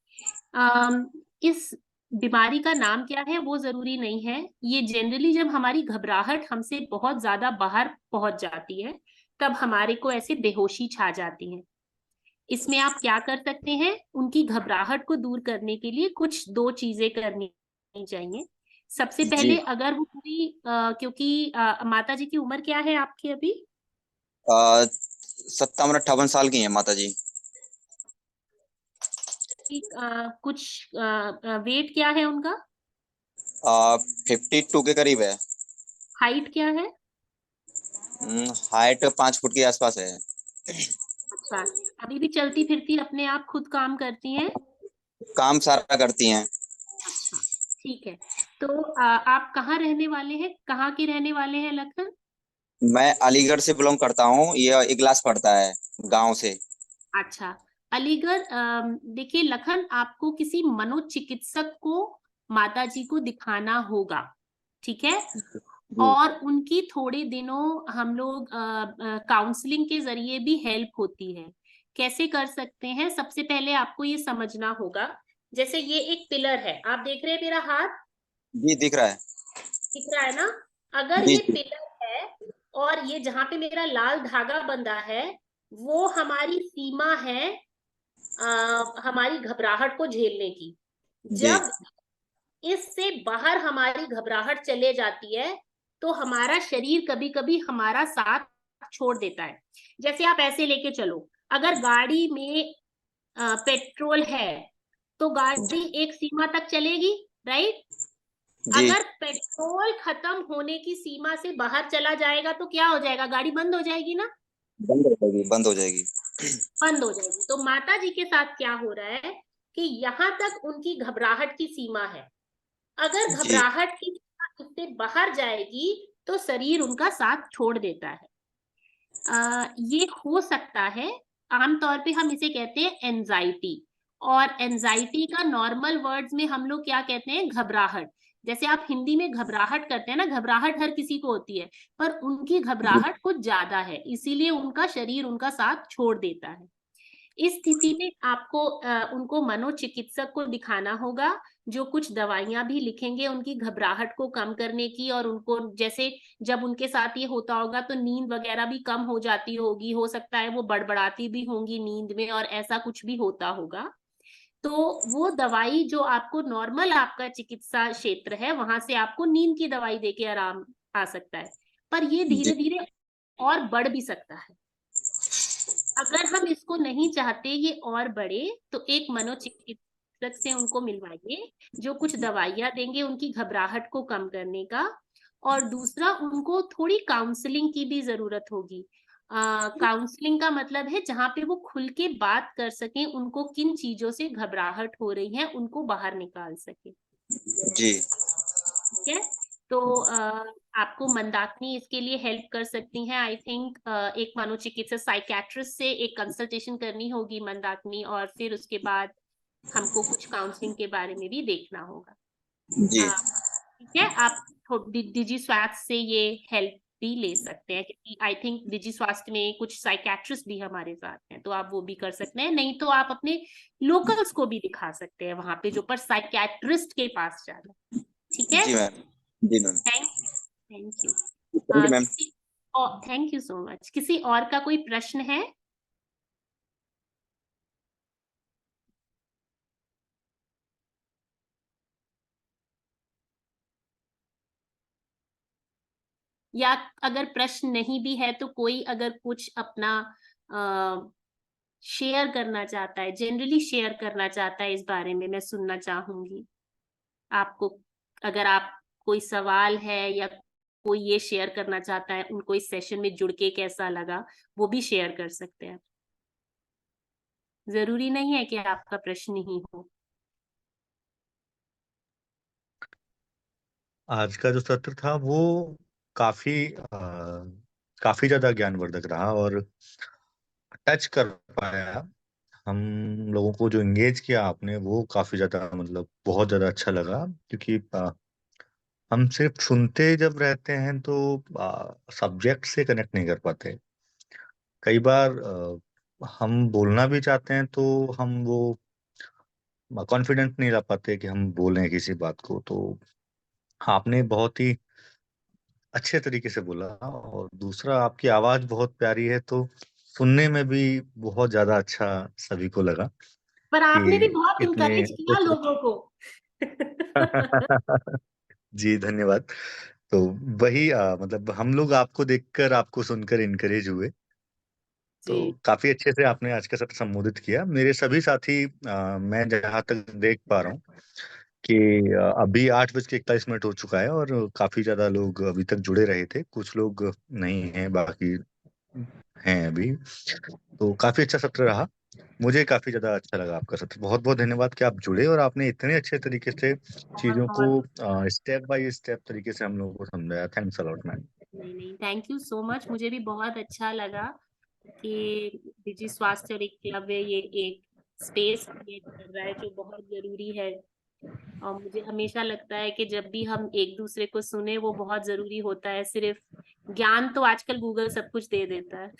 इस बीमारी का नाम क्या है वो जरूरी नहीं है। ये जनरली जब हमारी घबराहट हमसे बहुत ज्यादा बाहर पहुंच जाती है, तब हमारे को ऐसे बेहोशी छा जाती है। इसमें आप क्या कर सकते हैं, उनकी घबराहट को दूर करने के लिए कुछ 2 चीजें करनी चाहिए। सबसे पहले, जी अगर वो पूरी क्योंकि माता जी की उम्र क्या है आपकी अभी? 57-58 साल की हैं माता जी। कुछ वेट क्या है उनका? 52 के करीब है। हाइट क्या है? हाइट 5 फुट के आसपास है। अच्छा। अभी भी चलती फिरती अपने आप खुद काम करती हैं? काम सारा करती हैं। अच्छा, ठीक है। तो आप कहाँ रहने वाले हैं, कहाँ के रहने वाले हैं लखन? मैं अलीगढ़ से बिलोंग करता हूँ, ये इगलास पड़ता है गांव से। अच्छा, अलीगढ़। देखिए लखन, आपको किसी मनोचिकित्सक को माता जी को दिखाना होगा, ठीक है। जी और उनकी थोड़े दिनों हम लोग काउंसलिंग के जरिए भी हेल्प होती है। कैसे कर सकते हैं? सबसे पहले आपको ये समझना होगा, जैसे ये एक पिलर है, आप देख रहे हैं मेरा हाथ? जी दिख रहा है। दिख रहा है ना? अगर जी ये जी पिलर है, और ये जहां पे मेरा लाल धागा बंधा है, वो हमारी सीमा है हमारी घबराहट को झेलने की। जी जब इससे बाहर हमारी घबराहट चले जाती है, तो हमारा शरीर कभी कभी हमारा साथ छोड़ देता है। जैसे आप ऐसे लेके चलो, अगर गाड़ी में पेट्रोल है, तो गाड़ी एक सीमा तक चलेगी, राइट? जी अगर पेट्रोल खत्म होने की सीमा से बाहर चला जाएगा तो क्या हो जाएगा? गाड़ी बंद हो जाएगी ना? बंद हो जाएगी, बंद हो जाएगी। बंद हो जाएगी। तो माता जी के साथ क्या हो रहा है कि यहाँ तक उनकी घबराहट की सीमा है। अगर जी घबराहट की सीमा इससे बाहर जाएगी, तो शरीर उनका साथ छोड़ देता है। ये हो सकता है, आमतौर पे हम इसे कहते हैं एंजाइटी। और एंजाइटी का नॉर्मल वर्ड्स में हम लोग क्या कहते हैं? घबराहट। जैसे आप हिंदी में घबराहट करते हैं ना, घबराहट हर किसी को होती है, पर उनकी घबराहट कुछ ज्यादा है, इसीलिए उनका शरीर उनका साथ छोड़ देता है। इस स्थिति में आपको उनको मनोचिकित्सक को दिखाना होगा, जो कुछ दवाइयां भी लिखेंगे उनकी घबराहट को कम करने की। और उनको, जैसे जब उनके साथ ये होता होगा तो नींद वगैरह भी कम हो जाती होगी, हो सकता है वो बड़बड़ाती भी होंगी नींद में, और ऐसा कुछ भी होता होगा। तो वो दवाई जो आपको नॉर्मल आपका चिकित्सा क्षेत्र है वहां से आपको नींद की दवाई देके आराम आ सकता है, पर ये धीरे धीरे और बढ़ भी सकता है। अगर हम इसको नहीं चाहते ये और बढ़े तो एक मनोचिकित्सक से उनको मिलवाइए जो कुछ दवाइयां देंगे उनकी घबराहट को कम करने का, और दूसरा उनको थोड़ी काउंसलिंग की भी जरूरत होगी। काउंसलिंग का मतलब है जहाँ पे वो खुल के बात कर सकें, उनको किन चीजों से घबराहट हो रही है उनको बाहर निकाल सके। जी ठीक है, तो आपको मंदाकिनी इसके लिए हेल्प कर सकती हैं। आई थिंक एक मनोचिकित्सक साइकेट्रिस्ट से एक कंसल्टेशन करनी होगी मंदाकिनी, और फिर उसके बाद हमको कुछ काउंसलिंग के बारे में भी देखना होगा। जी ठीक है, आप डिजी स्वास्थ्य से ये हेल्प भी ले सकते हैं, क्योंकि आई थिंक डिजी स्वास्थ्य में कुछ साइकेट्रिस्ट भी हमारे साथ हैं, तो आप वो भी कर सकते हैं। नहीं तो आप अपने लोकल्स को भी दिखा सकते हैं वहां पे, जो पर साइकेट्रिस्ट के पास जाना। ठीक है, जी मैम। जी ma'am. Thank you ma'am. Thank you so much. किसी और का कोई प्रश्न है? या अगर प्रश्न नहीं भी है तो कोई अगर कुछ अपना शेयर करना चाहता है, जनरली शेयर करना चाहता है इस बारे में, मैं सुनना चाहूंगी आपको। अगर आप कोई सवाल है या कोई ये शेयर करना चाहता है उनको इस सेशन में जुड़ के कैसा लगा, वो भी शेयर कर सकते हैं। जरूरी नहीं है कि आपका प्रश्न ही हो। आज का जो सत्र था वो काफी काफी ज्यादा ज्ञानवर्धक रहा और टच कर पाया हम लोगों को। जो एंगेज किया आपने वो काफी ज्यादा मतलब बहुत ज्यादा अच्छा लगा, क्योंकि हम सिर्फ सुनते जब रहते हैं तो सब्जेक्ट से कनेक्ट नहीं कर पाते। कई बार हम बोलना भी चाहते हैं तो हम वो कॉन्फिडेंट नहीं ला पाते कि हम बोलें किसी बात को। तो आपने बहुत ही अच्छे तरीके से बोला, और दूसरा आपकी आवाज बहुत प्यारी है, तो सुनने में भी बहुत ज्यादा अच्छा सभी को लगा पर आपने भी कि बहुत इतने इंकरेज किया लोगों को। जी धन्यवाद। तो वही मतलब हम लोग आपको देखकर आपको सुनकर इनकरेज हुए। तो जी काफी अच्छे से आपने आज का सत्र संबोधित किया। मेरे सभी साथी मैं जहाँ तक देख पा रहा हूँ कि अभी 8:41 हो चुका है और काफी ज्यादा लोग अभी तक जुड़े रहे थे। कुछ लोग नहीं हैं, बाकी हैं अभी। तो काफी अच्छा सत्र रहा, मुझे काफी ज्यादा अच्छा लगा आपका सत्र। बहुत बहुत धन्यवाद कि आप जुड़े और आपने इतने अच्छे तरीके से चीजों को स्टेप बाय स्टेप तरीके से हम लोगों को समझाया। Thanks a lot ma'am. नहीं, थैंक यू सो मच। मुझे भी बहुत अच्छा लगा कि डिजी स्वास्थ्य और एक क्लब है, ये एक स्पेस क्रिएट कर रहा है जो बहुत जरूरी है। और मुझे हमेशा लगता है कि जब भी हम एक दूसरे को सुने वो बहुत जरूरी होता है। सिर्फ ज्ञान तो आजकल गूगल सब कुछ दे देता है।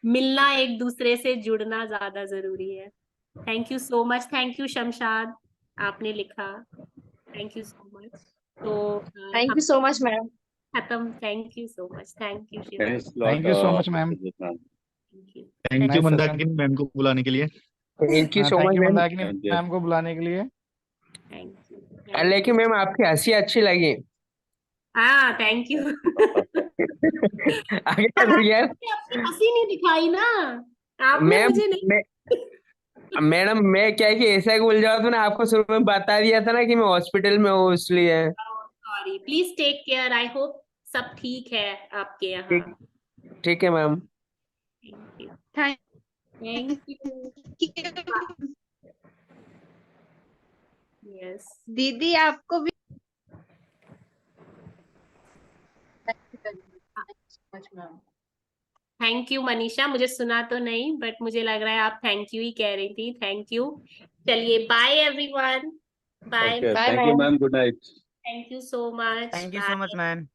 मिलना, एक दूसरे से जुड़ना ज्यादा जरूरी है। Thank you so much. Thank you Shamshad, आपने लिखा। Thank you so much. तो thank you so much ma'am. खत्म। Thank you so much. Thank you Shiva. Thank you so much ma'am. Thank you nice session. Mandakini ma'am को बुलाने के लिए। Thank you so thank much you ma'am. Mandakini ma'am को बुलाने के लिए। लेकिन मैम आपकी हंसी अच्छी लगी। हाँ थैंक यू। आगे चलो यार। अपनी हंसी नहीं दिखाई ना आपने, मैम मुझे नहीं। मैडम मैं क्या है कि ऐसा बोल जाओ तो ना, आपको शुरू में बता दिया था ना कि मैं हॉस्पिटल में हूँ इसलिए। Sorry, please take care. I hope सब ठीक है आपके यहाँ। ठीक है मैम। Thank you. यस दीदी आपको भी थैंक यू मनीषा। मुझे सुना तो नहीं बट मुझे लग रहा है आप थैंक यू ही कह रही थी। Thank you. चलिए bye everyone. Bye thank you ma'am. Good night. Thank you so much. Thank you so much ma'am.